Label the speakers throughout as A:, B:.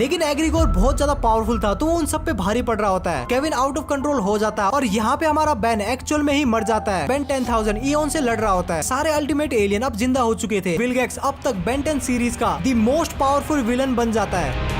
A: लेकिन एग्रीगोर बहुत ज्यादा पावरफुल था तो वो उन सब पे भारी पड़ रहा होता है। केविन आउट ऑफ कंट्रोल हो जाता है और यहाँ पे हमारा बेन एक्चुअल में ही मर जाता है। बेन 10,000 इयॉन से लड़ रहा होता है। सारे अल्टीमेट एलियन अब जिंदा हो चुके थे। विलगैक्स अब तक बेन 10 सीरीज का द मोस्ट पावरफुल विलन बन जाता है।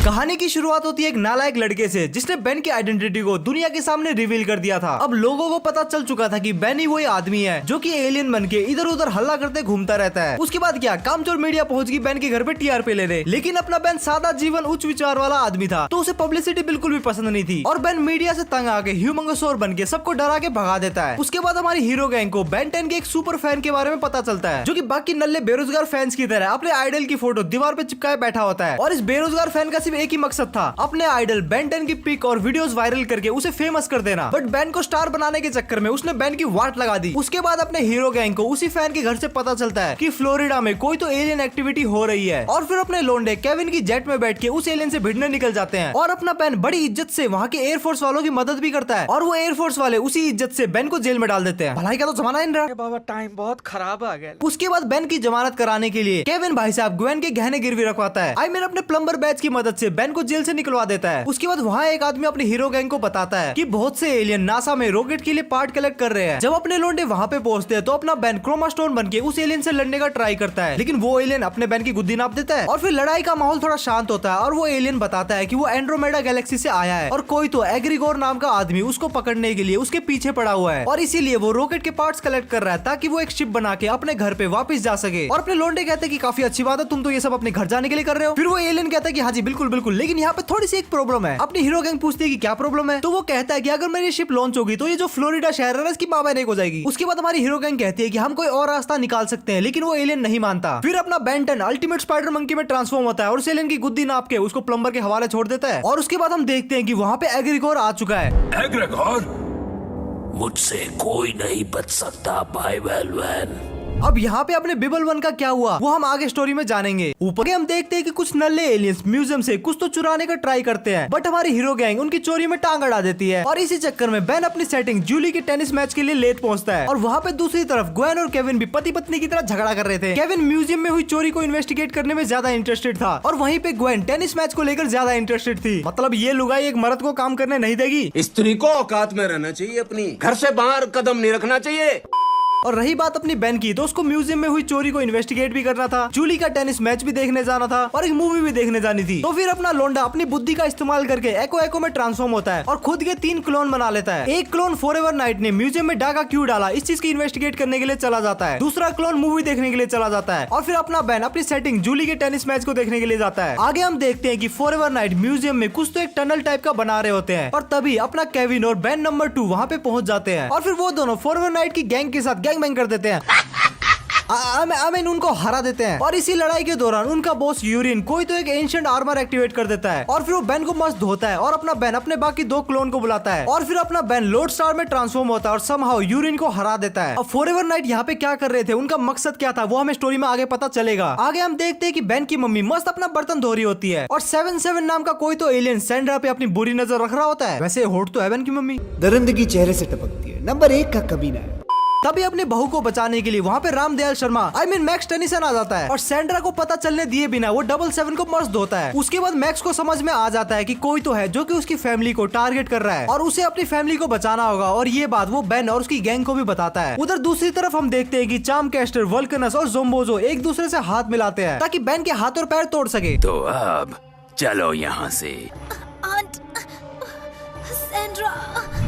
A: कहानी की शुरुआत होती है एक नालायक लड़के से जिसने बेन की आइडेंटिटी को दुनिया के सामने रिवील कर दिया था। अब लोगों को पता चल चुका था कि बेन ही वही आदमी है जो कि एलियन बन के इधर उधर हल्ला करते घूमता रहता है। उसके बाद क्या कामचोर मीडिया पहुंच गई बेन के घर पे टीआरपी लेने, लेकिन अपना बेन सादा जीवन उच्च विचार वाला आदमी था तो उसे पब्लिसिटी बिल्कुल भी पसंद नहीं थी और बेन मीडिया से तंग आके ह्यूमंगोसौर बन के सबको डरा के भगा देता है। उसके बाद हमारी हीरो गैंग को बेन 10 के एक सुपर फैन के बारे में पता चलता है जो कि बाकी नल्ले बेरोजगार फैंस की तरह अपने आइडल की फोटो दीवार पे चिपकाए बैठा होता है। और इस बेरोजगार फैन का सिर्फ एक ही मकसद था, अपने आइडल बेन 10 की पिक और वीडियोस वायरल करके उसे फेमस कर देना। बट बेन को स्टार बनाने के चक्कर में उसने बेन की वाट लगा दी। उसके बाद अपने हीरो गैंग को उसी फैन के घर से पता चलता है कि फ्लोरिडा में कोई तो एलियन एक्टिविटी हो रही है और फिर अपने लोंडे केविन की जेट में बैठ के उस एलियन से भिड़ने निकल जाते हैं। और अपना बेन बड़ी इज्जत से वहाँ के एयरफोर्स वालों की मदद भी करता है और वो एयरफोर्स वाले उसी इज्जत से बेन को जेल में डाल देते हैं। भलाई का तो जमाना इन रहा
B: बाबा, टाइम बहुत खराब आ गया।
A: उसके बाद बेन की जमानत कराने के लिए केविन भाई साहब ग्वेन के गहने गिरवी रखवाता है। आई मीन अपने प्लम्बर बैच की मदद से बेन को जेल से निकलवा देता है। उसके बाद वहाँ एक आदमी अपने हीरो गैंग को बताता है कि बहुत से एलियन नासा में रॉकेट के लिए पार्ट कलेक्ट कर रहे हैं। जब अपने लोंडे वहाँ पे पहुंचते हैं तो अपना बेन क्रोमा स्टोन बन के उस एलियन से लड़ने का ट्राई करता है, लेकिन वो एलियन अपने बेन की गुद्दी नाप देता है और फिर लड़ाई का माहौल थोड़ा शांत होता है और वो एलियन बताता है कि वो एंड्रोमेडा गैलेक्सी से आया है और कोई तो एग्रीगोर नाम का आदमी उसको पकड़ने के लिए उसके पीछे पड़ा हुआ है और इसीलिए वो रॉकेट के पार्ट्स कलेक्ट कर रहा है ताकि वो एक शिप बना के अपने घर पे वापस जा सके। और अपने लोंडे कहते हैं कि काफी अच्छी बात है, तुम तो ये सब अपने घर जाने के लिए कर रहे हो। फिर वो एलियन कहता है कि हाँ जी बिल्कुल बिल्कुल, लेकिन यहाँ पे थोड़ी सी एक प्रॉब्लम है। अपनी हीरो गैंग पूछती है कि क्या प्रॉब्लम है, तो वो कहता है कि अगर मेरी शिप लॉन्च होगी तो ये जो फ्लोरिडा शहर है इसकी बाबा नहीं हो जाएगी। उसके बाद हमारी हीरो गैंग कहती है कि हम कोई और रास्ता निकाल सकते हैं, लेकिन वो एलियन नहीं मानता। फिर अपना बेन 10 अल्टीमेट स्पाइडर मंकी में ट्रांसफॉर्म होता है और उस एलियन की गुद्दी नाप के उसको प्लम्बर के हवाले छोड़ देता है। और उसके बाद हम देखते हैं कि वहाँ पे एग्रीगोर आ चुका है।
C: एग्रीगोर, मुझसे कोई नहीं बच सकता भाई वेलवेन।
A: अब यहाँ पे अपने बिबल वन का क्या हुआ वो हम आगे स्टोरी में जानेंगे। ऊपर हम देखते हैं कि कुछ नल्ले एलियंस म्यूजियम से कुछ तो चुराने का ट्राई करते हैं, बट हमारी हीरो गैंग उनकी चोरी में टांग अड़ा देती है और इसी चक्कर में बेन अपनी सेटिंग जूली के टेनिस मैच के लिए लेट पहुंचता है। और वहाँ पे दूसरी तरफ ग्वेन और केविन भी पति पत्नी की तरह झगड़ा कर रहे थे। केविन म्यूजियम में हुई चोरी को इन्वेस्टिगेट करने में ज्यादा इंटरेस्टेड था और वहीं पे ग्वेन टेनिस मैच को लेकर ज्यादा इंटरेस्टेड थी। मतलब ये लुगाई एक मर्द को काम करने नहीं देगी।
D: स्त्री को औकात में रहना चाहिए, अपनी घर से बाहर कदम नहीं रखना चाहिए।
A: और रही बात अपनी बेन की, तो उसको म्यूजियम में हुई चोरी को इन्वेस्टिगेट भी करना था, जूली का टेनिस मैच भी देखने जाना था और एक मूवी भी देखने जानी थी। तो फिर अपना लोंडा अपनी बुद्धि का इस्तेमाल करके एको में ट्रांसफॉर्म होता है और खुद के 3 क्लोन बना लेता है। एक क्लोन फॉरएवर नाइट ने म्यूजियम में डाका क्यों डाला इस चीज की इन्वेस्टिगेट करने के लिए चला जाता है। दूसरा क्लोन मूवी देखने के लिए चला जाता है और फिर अपना बेन अपनी सेटिंग जूली के टेनिस मैच को देखने के लिए जाता है। आगे हम देखते हैं कि फॉरएवर नाइट म्यूजियम में कुछ तो एक टनल टाइप का बना रहे होते हैं और तभी अपना केविन और बेन नंबर 2 वहाँ पे पहुंच जाते हैं और फिर वो दोनों फॉरएवर नाइट की गैंग के साथ गैंग बैंग कर देते हैं। आमीन उनको हरा देते हैं और इसी लड़ाई के दौरान उनका बॉस यूरिन कोई तो एक एंशिएंट आर्मर एक्टिवेट कर देता है और फिर वो बेन को मस्त धोता है और अपना बेन अपने बाकी 2 क्लोन को बुलाता है और फिर अपना बेन लोड स्टार में ट्रांसफॉर्म होता है और समहाउ यूरिन को हरा देता है। अब फॉरएवर नाइट यहाँ पे क्या कर रहे थे, उनका मकसद क्या था, वो हमें स्टोरी में आगे पता चलेगा। आगे हम देखते हैं कि बेन की मम्मी मस्त अपना बर्तन धो रही होती है और 7-7 नाम का कोई तो एलियन सैंड्रा पे अपनी बुरी नजर रख रहा होता है। वैसे होट तो है बेन की मम्मी,
E: दरिंदगी चेहरे से टपकती है, नंबर 1 का कमीना है।
A: तभी अपने बहू को बचाने के लिए वहाँ पे Ramdayal Sharma I mean Max Tennyson आ जाता है और सैंड्रा को पता चलने दिए बिना वो 7-7 को मस्त धोता है। उसके बाद मैक्स को समझ में आ जाता है कि कोई तो है जो कि उसकी फैमिली को टारगेट कर रहा है और उसे अपनी फैमिली को बचाना होगा और ये बात वो बेन और उसकी गैंग को भी बताता है। उधर दूसरी तरफ हम देखते हैं कि चार्मकैस्टर, वल्कनस और ज़ोम्बोज़ो एक दूसरे से हाथ मिलाते हैं ताकि बेन के हाथ और पैर तोड़ सके।
C: तो अब चलो यहाँ से।
F: Aunt, Sandra.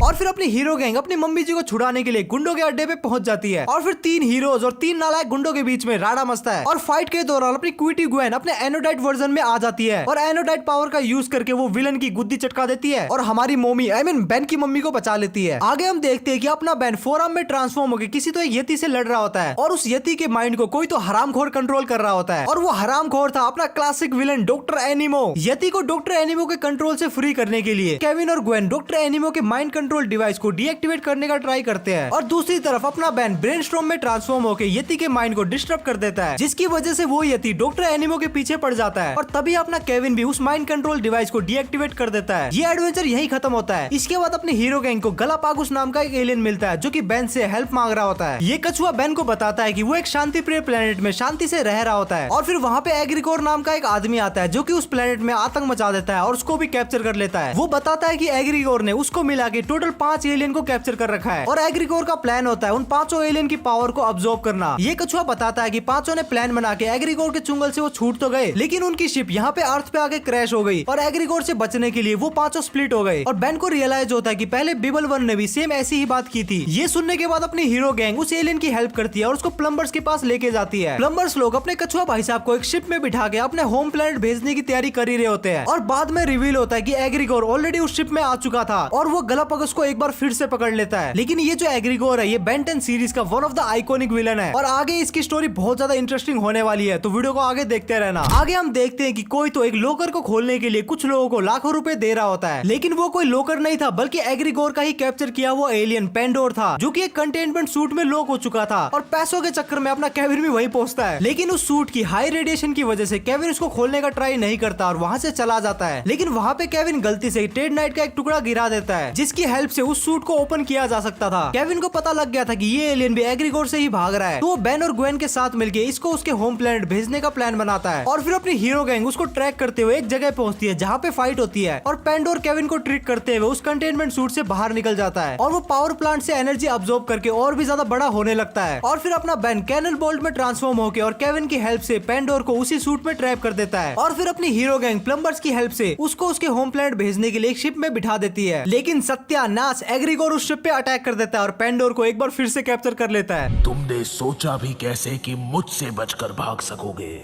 A: और फिर अपनी हीरो गैंग अपनी मम्मी जी को छुड़ाने के लिए गुंडों के अड्डे पे पहुंच जाती है और फिर 3 हीरोज और 3 नालायक गुंडों के बीच में राडा मचता है और फाइट के दौरान अपनी क्विटी ग्वेन अपने एनोडाइट वर्जन में आ जाती है और एनोडाइट पावर का यूज करके वो विलन की गुद्दी चटका देती है और हमारी मम्मी आई मीन बेन की मम्मी को बचा लेती है। आगे हम देखते हैं कि अपना बेन फोरम में ट्रांसफॉर्म होकर किसी तो एक यति से लड़ रहा होता है और उस यति के माइंड को कोई तो हरामखोर कंट्रोल कर रहा होता है और वो हरामखोर था अपना क्लासिक विलन डॉक्टर एनिमो। यति को डॉक्टर एनिमो के कंट्रोल से फ्री करने के लिए केविन और ग्वेन डॉक्टर एनिमो के माइंड कंट्रोल डिवाइस को डीएक्टिवेट करने का ट्राई करते हैं और दूसरी तरफ अपना बेन ब्रेनस्टॉर्म में ट्रांसफॉर्म होकर यति के माइंड को डिस्टर्ब कर देता है, जिसकी वजह से वो यति डॉक्टर एनिमो के पीछे पड़ जाता है और तभी अपना केविन भी उस माइंड कंट्रोल डिवाइस को डीएक्टिवेट कर देता है। ये एडवेंचर यही खत्म होता है। इसके बाद अपने हीरो गैंग को गलापागोस नाम का एक एलियन मिलता है जो कि बेन से हेल्प मांग रहा होता है। ये कछुआ बेन को बताता है कि वो एक शांति प्रिय प्लेनेट में शांति से रह रहा होता है और फिर वहाँ पे एग्रीकोर नाम का एक आदमी आता है जो कि उस प्लेनेट में आतंक मचा देता है और उसको भी कैप्चर कर लेता है। वो बताता है कि एग्रीकोर ने उसको मिला के टोटल 5 एलियन को कैप्चर कर रखा है और एग्रीकोर का प्लान होता है उन 5 एलियन की पावर को अब्सॉर्ब करना। ये कछुआ बताता है कि 5 ने प्लान बना के एग्रीकोर के चुंगल से वो छूट तो गए, लेकिन उनकी शिप यहाँ पे अर्थ पे आके क्रैश हो गई और एग्रीकोर से बचने के लिए वो 5 स्प्लिट हो गए। और बेन को रियलाइज होता है कि पहले बिबल वन ने भी सेम ऐसी ही बात की थी। ये सुनने के बाद अपनी हीरो गैंग उस एलियन की हेल्प करती है और उसको प्लम्बर्स के पास लेके जाती है। प्लम्बर्स लोग अपने कछुआ भाई साहब को एक शिप में बिठा के अपने होम प्लेनेट भेजने की तैयारी कर ही रहे होते हैं और बाद में रिवील होता है कि एग्रीकोर ऑलरेडी उस शिप में आ चुका था और वो गलापागोस को एक बार फिर से पकड़ लेता है। लेकिन ये जो एग्रीकोर है ये बेन 10 सीरीज का one of the iconic villain है और आगे इसकी स्टोरी बहुत ज्यादा इंटरेस्टिंग होने वाली है, तो वीडियो को आगे देखते रहना। आगे हम देखते हैं कि कोई तो एक लॉकर को खोलने के लिए कुछ लोगों को लाखों रुपए दे रहा होता है, लेकिन वो कोई लॉकर नहीं था बल्कि एग्रीकोर का ही कैप्चर किया वो एलियन पेंडोर था जो कि एक कंटेनमेंट सूट में लॉक हो चुका था और पैसों के चक्कर में अपना केविन भी वहीं पहुंचता है। लेकिन उस सूट की हाई रेडिएशन की वजह से केविन उसको खोलने का ट्राई नहीं करता और वहां से चला जाता है। लेकिन वहां पे केविन गलती से टेड नाइट का एक टुकड़ा गिरा देता है जिसकी हेल्प से उस सूट को ओपन किया जा सकता था। केविन को पता लग गया था कि ये एलियन भी एग्रीकोर से ही भाग रहा है, तो वो बेन और ग्वेन के साथ मिलके इसको उसके होम प्लेनेट भेजने का प्लान बनाता है और फिर अपनी हीरो गैंग उसको ट्रैक करते हुए एक जगह पहुंचती है जहाँ पे फाइट होती है और पेंडोर केविन को ट्रिक करते हुए उस कंटेनमेंट सूट से बाहर निकल जाता है और वो पावर प्लांट से एनर्जी अब्सॉर्ब करके और भी ज्यादा बड़ा होने लगता है और फिर अपना बेन कैनन बोल्ट में ट्रांसफॉर्म होकर और केविन की हेल्प से पेंडोर को उसी सूट में ट्रैप कर देता है और फिर अपनी हीरो गैंग प्लम्बर्स की हेल्प से उसको उसके होम प्लेनेट भेजने के लिए एक शिप में बिठा देती है। लेकिन सत्यानाश, एग्रीकोर उस शिप पे अटैक कर देता है और पेंडोर को एक बार फिर से कैप्चर कर लेता है।
C: तुमने सोचा भी कैसे कि मुझसे बचकर भाग सकोगे?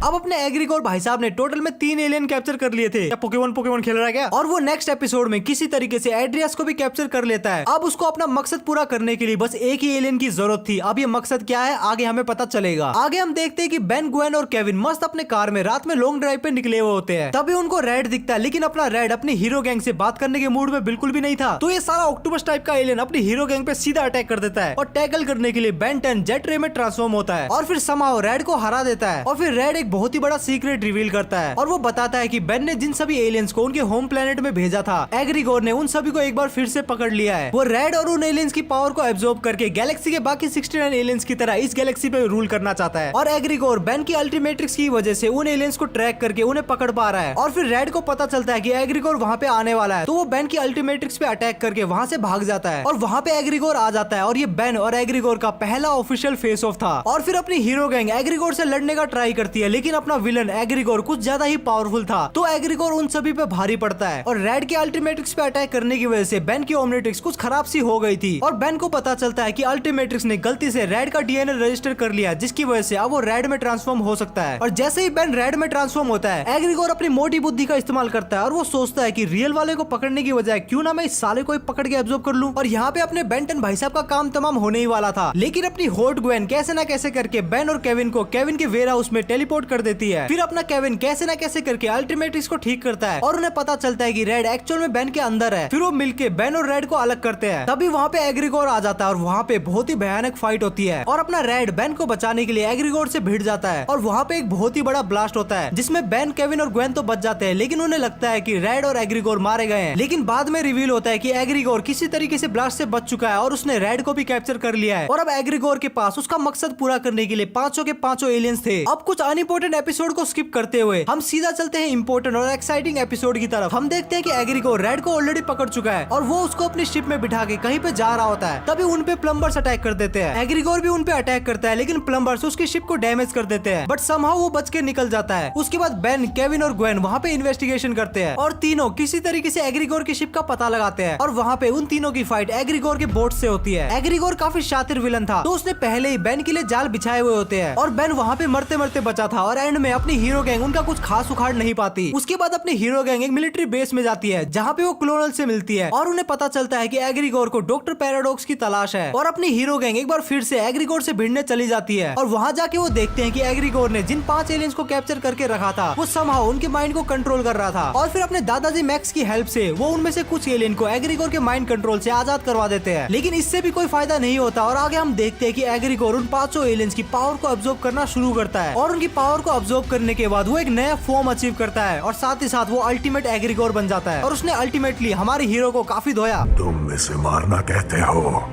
A: अब अपने एग्रीकोर भाई साहब ने टोटल में 3 एलियन कैप्चर कर लिए थे। क्या पोकेमोन खेल रहा है क्या? और वो नेक्स्ट एपिसोड में किसी तरीके से एड्रियास को भी कैप्चर कर लेता है। अब उसको अपना मकसद पूरा करने के लिए बस एक ही एलियन की जरूरत थी। अब ये मकसद क्या है आगे हमें पता चलेगा। आगे हम देखते हैं कि बेन, ग्वेन और केविन मस्त अपने कार में रात में लॉन्ग ड्राइव पे निकले हुए होते हैं। तभी उनको रेड दिखता है, लेकिन अपना रेड अपनी हीरो गैंग से बात करने के मूड में बिल्कुल भी नहीं था। तो ये सारा ऑक्टोपस टाइप का एलियन अपनी हीरो गैंग पे सीधा अटैक कर देता है और टैकल करने के लिए बेन 10 जेट रे में ट्रांसफॉर्म होता है और फिर समाओ रेड को हरा देता है और फिर रेड एक बहुत ही बड़ा सीक्रेट रिवील करता है और वो बताता है कि बेन ने जिन सभी एलियंस को उनके होम प्लेनेट में भेजा था, एग्रीकोर ने उन सभी को एक बार फिर से पकड़ लिया है। वो रेड और उन एलियंस की पावर को एब्जॉर्ब करके गैलेक्सी के बाकी 69 एलियंस की तरह इस गैलेक्सी पे रूल करना चाहता है और एग्रीकोर बेन की अल्टीमेट्रिक्स की वजह से उन एलियंस को ट्रैक करके उन्हें पकड़ पा रहा है और फिर रेड को पता चलता है कि एग्रीकोर वहाँ पे आने वाला है, तो वो बेन की अल्टीमेट्रिक्स पे अटैक करके वहाँ से भाग जाता है और वहाँ पे एग्रीकोर आ जाता है और ये बेन और एग्रीकोर का पहला ऑफिशियल फेस ऑफ था। और फिर अपनी हीरो गैंग एग्रीकोर से लड़ने का ट्राई करती है, लेकिन अपना विलन एग्रीकोर कुछ ज्यादा ही पावरफुल था, तो एग्रीकोर उन सभी पे भारी पड़ता है और रेड के अल्टीमेट्रिक्स पे अटैक करने की वजह से बेन की ओमनिट्रिक्स कुछ खराब सी हो गई थी और बेन को पता चलता है कि अल्टीमेट्रिक्स ने गलती से रेड का डीएनए रजिस्टर कर लिया, जिसकी वजह से अब वो रेड में ट्रांसफॉर्म हो सकता है। और जैसे ही बेन रेड में ट्रांसफॉर्म होता है, एग्रीकोर अपनी मोटी बुद्धि का इस्तेमाल करता है और वो सोचता है कि रियल वाले को पकड़ने की बजाय क्यों ना मैं इस साले को पकड़ के एब्जॉर्ब कर लूं। और यहाँ पे अपने बेन 10 भाई साहब का काम तमाम होने ही वाला था, लेकिन अपनी हॉट ग्वेन कैसे ना कैसे करके बेन और केविन को केविन के वेयर हाउस में टेलीपोर्ट कर देती है। फिर अपना केविन कैसे ना कैसे करके अल्टीमेट्रिक्स को ठीक करता है और उन्हें पता चलता है कि रेड एक्चुअल में बेन के अंदर है। फिर वो मिलके बेन और रेड को अलग करते हैं। तभी वहाँ पे एग्रीकोर आ जाता है और वहाँ पे बहुत ही भयानक फाइट होती है और अपना रेड बेन को बचाने के लिए एग्रीकोर से भिड़ जाता है और वहाँ पे एक बहुत ही बड़ा ब्लास्ट होता है जिसमें बेन, केविन और ग्वेन तो बच जाते हैं, लेकिन उन्हें लगता है कि रेड और एग्रीकोर मारे गए हैं। लेकिन बाद में रिवील होता है कि एग्रीकोर किसी तरीके से ब्लास्ट से बच चुका है और उसने रेड को भी कैप्चर कर लिया है और अब एग्रीकोर के पास उसका मकसद पूरा करने के लिए 5 के 5 एलियंस थे। अब कुछ अनइम्पोर्टेंट एपिसोड को स्किप करते हुए हम सीधा चलते हैं इंपॉर्टेंट और एक्साइटिंग एपिसोड की तरफ। हम देखते हैं कि एग्रीकोर रेड को ऑलरेडी पकड़ चुका है और वो उसको अपनी शिप में बिठा के कहीं पे जा रहा होता है। तभी उन पे प्लम्बर्स अटैक कर देते हैं। एग्रीकोर भी उन पे अटैक करता है, लेकिन प्लम्बर्स उसकी शिप को डैमेज कर देते हैं, बट समहाउ वो बच के निकल जाता है। उसके बाद बेन, केविन और ग्वेन वहाँ पे इन्वेस्टिगेशन करते हैं और तीनों किसी तरीके से एग्रीकोर की शिप का पता लगाते हैं और वहाँ पे उन तीनों की फाइट एग्रीकोर के बोट से होती है। एग्रीकोर काफी शातिर विलन था, तो उसने पहले ही बेन के लिए जाल बिछाए हुए होते हैं और बेन वहाँ पे मरते मरते बचा था था और एंड में अपनी हीरो गैंग उनका कुछ खास उखाड़ नहीं पाती। उसके बाद अपनी हीरो गैंग एक मिलिट्री बेस में जाती है जहाँ पे वो क्लोनल से मिलती है और उन्हें पता चलता है कि एग्रीगोर को डॉक्टर पैराडॉक्स की तलाश है और अपनी हीरो गैंग एक बार फिर से एग्रीगोर से भिड़ने चली जाती है और वहाँ जाके वो देखते हैं कि एग्रीगोर ने जिन 5 एलियंस को कैप्चर करके रखा था वो समहाउ उनके माइंड को कंट्रोल कर रहा था और फिर अपने दादाजी मैक्स की हेल्प से वो उनमें से कुछ एलियन को एग्रीगोर के माइंड कंट्रोल से आजाद करवा देते हैं। लेकिन इससे भी कोई फायदा नहीं होता और आगे हम देखते हैं कि एग्रीगोर उन 500 एलियंस की पावर को अब्सॉर्ब करना शुरू करता है और उनकी पावर को अब्सॉर्ब करने के बाद वो एक नया फॉर्म अचीव करता है और साथ ही साथ वो अल्टीमेट एग्रीगोर बन जाता है और उसने अल्टीमेटली हमारे हीरो को काफी धोया।
G: तुम इसे मारना कहते हो,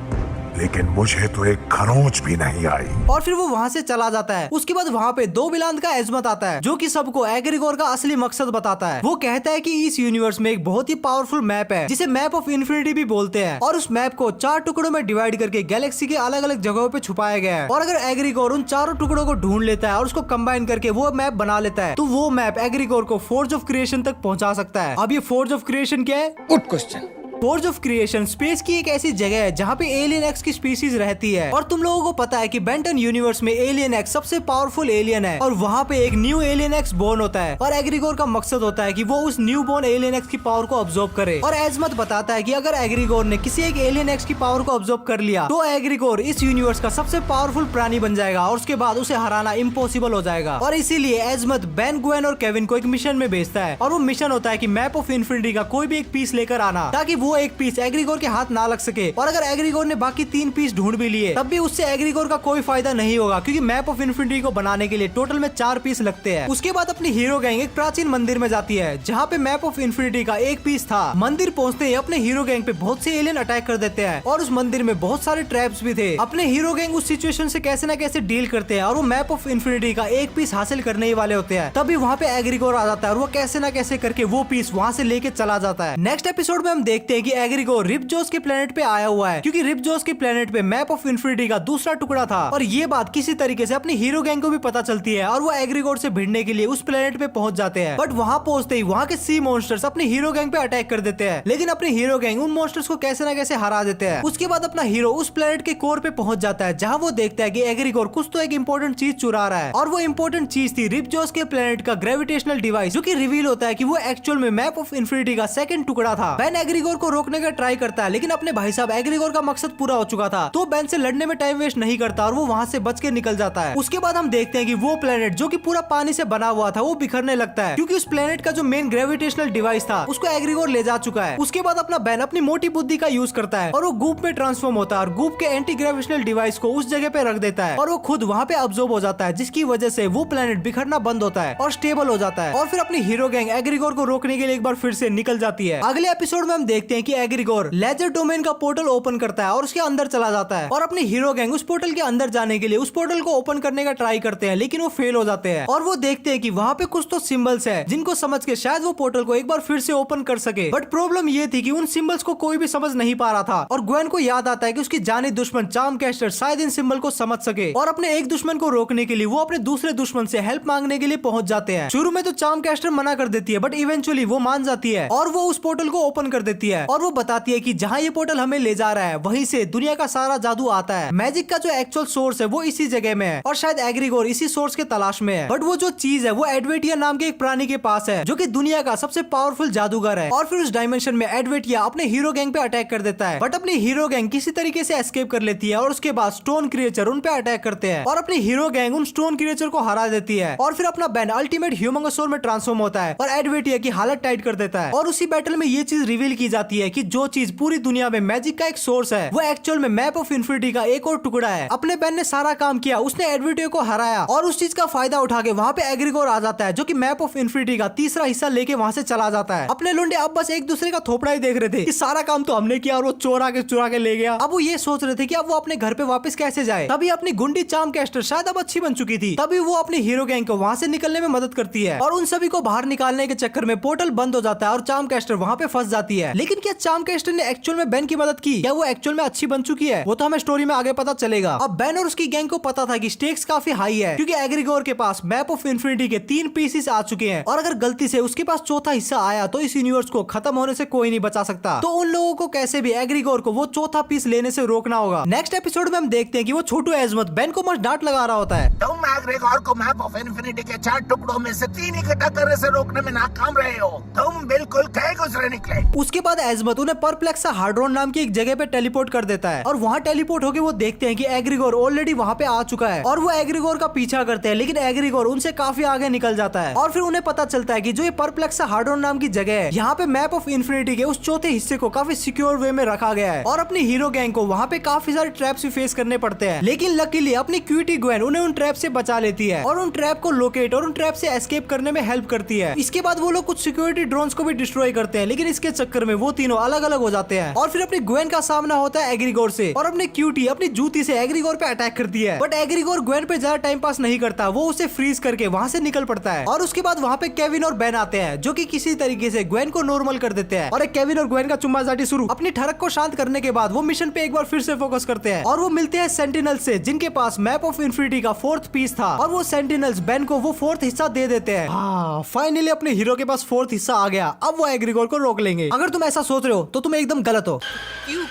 G: लेकिन मुझे तो एक खरोंच भी नहीं आई।
A: और फिर वो वहाँ से चला जाता है। उसके बाद वहाँ पे दो बिलांद का एजमत आता है जो कि सबको एग्रीगोर का असली मकसद बताता है। वो कहता है कि इस यूनिवर्स में एक बहुत ही पावरफुल मैप है जिसे मैप ऑफ इन्फिनिटी भी बोलते हैं और उस मैप को 4 टुकड़ों में डिवाइड करके गैलेक्सी के अलग अलग जगहों पे छुपाया गया है और अगर एग्रीगोर उन चारों टुकड़ों को ढूंढ लेता है और उसको कंबाइन करके वो मैप बना लेता है तो वो मैप एग्रीगोर को फोर्ज ऑफ क्रिएशन तक पहुंचा सकता है। अब ये फोर्ज ऑफ क्रिएशन क्या है?
B: Good question.
A: Forge of creation space की एक ऐसी जगह है जहाँ पे एलियन एक्स की स्पीसीज रहती है और तुम लोगों को पता है कि बेंटन यूनिवर्स में एलियन एक्स सबसे पावरफुल एलियन है और वहाँ पे एक न्यू एलियन एक्स बोर्न होता है और एग्रीगोर का मकसद होता है कि वो उस न्यू बोर्न एलियन एक्स की पावर को अब्सॉर्ब करे और एजमत बताता है कि अगर एग्रीगोर ने किसी एक एलियन एक्स की पावर को अब्सॉर्ब कर लिया तो एग्रीगोर इस यूनिवर्स का सबसे पावरफुल प्राणी बन जाएगा और उसके बाद उसे हराना इम्पॉसिबल हो जाएगा और इसीलिए एजमत बेन, ग्वेन और केविन को एक मिशन में भेजता है और वो मिशन होता है कि मैप ऑफ इन्फिनिटी का कोई भी एक पीस लेकर आना ताकि वो एक पीस एग्रीगोर के हाथ ना लग सके और अगर एग्रीगोर ने बाकी 3 पीस ढूंढ भी लिए तब भी उससे एग्रीगोर का कोई फायदा नहीं होगा क्योंकि मैप ऑफ इन्फिनिटी को बनाने के लिए टोटल में 4 पीस लगते हैं। उसके बाद अपनी हीरो गैंग एक प्राचीन मंदिर में जाती है जहाँ पे मैप ऑफ इन्फिनिटी का एक पीस था। मंदिर पहुँचते ही अपने हीरो गैंग पे बहुत से एलियन अटैक कर देते हैं और उस मंदिर में बहुत सारे ट्रैप्स भी थे। अपने हीरो गैंग उस सिचुएशन से कैसे न कैसे डील करते हैं और वो मैप ऑफ इन्फिनिटी का एक पीस हासिल करने ही वाले होते हैं। तभी वहाँ पे एग्रीगोर आ जाता है और वो कैसे न कैसे करके वो पीस वहाँ से लेके चला जाता है। नेक्स्ट एपिसोड में हम देखते हैं कि एग्रीगोर रिपजॉस के प्लेनेट पे आया हुआ है क्योंकि रिपजॉस के प्लेनेट पे मैप ऑफ इन्फिनिटी का दूसरा टुकड़ा था और ये बात किसी तरीके से अपनी हीरो गैंग को भी पता चलती है और वो एग्रीगोर से भिड़ने के लिए उस प्लेनेट पे पहुंच जाते हैं। बट वहां पहुंचते ही वहां के सी मॉन्स्टर्स अपनी हीरो गैंग पे अटैक कर देते हैं लेकिन अपनी हीरो गैंग उन मॉन्स्टर्स को कैसे न कैसे हरा देते हैं। उसके बाद अपना हीरो उस प्लेनेट के कोर पे पहुंच जाता है जहाँ वो देखता है कि एग्रीगोर कुछ तो एक इम्पोर्टेंट चीज चुरा रहा है और वो इम्पोर्टेंट चीज थी रिपजॉस के प्लेनेट का ग्रेविटेशनल डिवाइस जो कि रिवील होता है कि वो एक्चुअल में मैप ऑफ इन्फिनिटी का सेकंड टुकड़ा था। बेन एग्रीगोर को रोकने का ट्राई करता है लेकिन अपने भाई साहब एग्रीगोर का मकसद पूरा हो चुका था तो बेन से लड़ने में टाइम वेस्ट नहीं करता और वो वहाँ से बच के निकल जाता है। उसके बाद हम देखते हैं कि वो प्लेनेट जो कि पूरा पानी से बना हुआ था वो बिखरने लगता है क्योंकि उस प्लेनेट का जो मेन ग्रेविटेशनल डिवाइस था उसको एग्रीगोर ले जा चुका है। उसके बाद अपना बेन अपनी मोटी बुद्धि का यूज करता है और वो गूप में ट्रांसफॉर्म होता है और गूप के एंटी ग्रेविटेशनल डिवाइस को उस जगह पे रख देता है और वो खुद वहाँ पे अब्सॉर्ब हो जाता है जिसकी वजह से वो प्लेनेट बिखरना बंद होता है और स्टेबल हो जाता है और फिर अपनी हीरो गैंग एग्रीगोर को रोकने के लिए एक बार फिर से निकल जाती है। अगले एपिसोड में हम देखते हैं कि एग्रीगोर लेजर डोमेन का पोर्टल ओपन करता है और उसके अंदर चला जाता है और अपनी हीरो गैंग उस पोर्टल के अंदर जाने के लिए उस पोर्टल को ओपन करने का ट्राई करते हैं लेकिन वो फेल हो जाते हैं और वो देखते हैं कि वहाँ पे कुछ तो सिंबल्स है जिनको समझ के शायद वो पोर्टल को एक बार फिर से ओपन कर सके। बट प्रॉब्लम ये थी कि उन सिंबल्स को कोई भी समझ नहीं पा रहा था और ग्वेन को याद आता है कि उसकी जानी दुश्मन चार्मकैस्टर शायद इन सिंबल को समझ सके और अपने एक दुश्मन को रोकने के लिए वो अपने दूसरे दुश्मन से हेल्प मांगने के लिए पहुंच जाते हैं। शुरू में तो चार्मकैस्टर मना कर देती है बट इवेंचुअली वो मान जाती है और वो उस पोर्टल को ओपन कर देती है और वो बताती है कि जहाँ ये पोर्टल हमें ले जा रहा है वहीं से दुनिया का सारा जादू आता है। मैजिक का जो एक्चुअल सोर्स है वो इसी जगह में है और शायद एग्रीगोर इसी सोर्स के तलाश में है। बट वो जो चीज है वो एडवेटिया नाम के एक प्राणी के पास है जो कि दुनिया का सबसे पावरफुल जादूगर है और फिर उस डायमेंशन में एडवेटिया अपने हीरो गैंग पे अटैक कर देता है बट अपनी हीरो गैंग किसी तरीके से एस्केप कर लेती है और उसके बाद स्टोन क्रिएचर उन पे अटैक करते हैं और अपनी हीरो गैंग उन स्टोन क्रिएचर को हरा देती है और फिर अपना बेन अल्टीमेट ह्यूमंगोसौर में ट्रांसफॉर्म होता है और एडवेटिया की हालत टाइट कर देता है और उसी बैटल में ये चीज रिवील की जाती है कि जो चीज पूरी दुनिया में मैजिक का एक सोर्स है वो एक्चुअल में मैप ऑफ इन्फिनिटी का एक और टुकड़ा है। अपने बेन ने सारा काम किया, उसने एडवेटिया को हराया और उस चीज का फायदा उठा के वहाँ पे एग्रीगोर आ जाता है जो कि मैप ऑफ इन्फिनिटी का तीसरा हिस्सा लेके वहाँ से चला जाता है। अपने लुंडे अब बस एक दूसरे का थोपड़ा ही देख रहे थे कि सारा काम तो हमने किया और वो चुरा के ले गया। अब वो ये सोच रहे थे कि अब वो अपने घर पे वापस कैसे जाए। तभी अपनी गुंडी चार्मकैस्टर शायद अब अच्छी बन चुकी थी, तभी वो अपनी हीरो गैंग को वहाँ से निकलने में मदद करती है और उन सभी को बाहर निकालने के चक्कर में पोर्टल बंद हो जाता है और चार्मकैस्टर वहाँ पे फंस जाती है। लेकिन लेकिन क्या चार्म कैस्टर ने एक्चुअल में बेन की मदद की? क्या वो एक्चुअल में अच्छी बन चुकी है? वो तो हमें स्टोरी में आगे पता चलेगा। अब बेन और उसकी गैंग को पता था कि स्टेक्स काफी हाई है, क्योंकि एग्रीगोर के पास मैप ऑफ इन्फिनिटी के 3 पीसेस आ चुके हैं, और अगर गलती से उसके पास चौथा हिस्सा आया तो इस यूनिवर्स को खत्म होने से कोई नहीं बचा सकता। तो उन लोगों को कैसे भी एग्रीगोर को वो चौथा पीस लेने से रोकना होगा। नेक्स्ट एपिसोड में हम देखते हैं कि वो छोटू एजमत बेन को मस्त डांट लगा रहा होता है।
H: तुम एग्रीगोर को मैप ऑफ इन्फिनिटी के 4 टुकड़ों में से 3 इकट्ठा करने से रोकने में नाकाम रहे हो। तुम बिल्कुल कहीं गुजरे निकले।
A: उसके बाद एजमत उन्हें परप्लेक्स हार्ड्रोन नाम की एक जगह पे टेलीपोर्ट कर देता है, और वहाँ टेलीपोर्ट होके वो देखते हैं कि एग्रीगोर ऑलरेडी वहाँ पे आ चुका है, और वो एग्रीगोर का पीछा करते हैं, लेकिन एग्रीगोर उनसे काफी आगे निकल जाता है। और फिर उन्हें पता चलता है कि जो ये परप्लेक्स हार्ड्रोन नाम की जगह है, यहाँ पे मैप ऑफ इन्फिनिटी के उस चौथे हिस्से को काफी सिक्योर वे में रखा गया है, और अपनी हीरो गैंग को वहाँ पे काफी सारे ट्रैप्स भी फेस करने पड़ते हैं। लेकिन लकीली अपनी क्यूटी ग्वेन उन्हें उन ट्रैप से बचा लेती है, और उन ट्रैप को लोकेट और उन ट्रैप से एस्केप करने में हेल्प करती है। इसके बाद वो लोग कुछ सिक्योरिटी ड्रोन्स को भी डिस्ट्रॉय करते हैं, लेकिन इसके चक्कर में वो तीनों अलग अलग हो जाते हैं। और फिर अपनी ग्वेन का सामना होता है एग्रीगोर से, और अपनी क्यूटी अपनी जूती से एग्रीगोर पे अटैक करती है। बट एग्रीगोर ग्वेन पे ज्यादा टाइम पास नहीं करता, वो उसे फ्रीज करके वहाँ से निकल पड़ता है। और उसके बाद वहाँ पे केविन और बेन आते हैं, जो कि किसी तरीके से ग्वेन को नॉर्मल कर देते हैं, और केविन और ग्वेन का चुम्माजाटी शुरू। अपनी ठड़क को शांत करने के बाद वो मिशन पे एक बार फिर से फोकस करते हैं, और वो मिलते हैं सेंटिनल्स से, जिनके पास मैप ऑफ इन्फिनिटी का 4th पीस था, और वो सेंटिनल्स बेन को वो 4th हिस्सा दे देते हैं। हाँ, फाइनली अपने हीरो के पास 4th हिस्सा आ गया। अब वो एग्रीगोर को रोक लेंगे। अगर तुम ऐसा सोच रहे हो तो तुम एकदम गलत हो।
B: क्यों?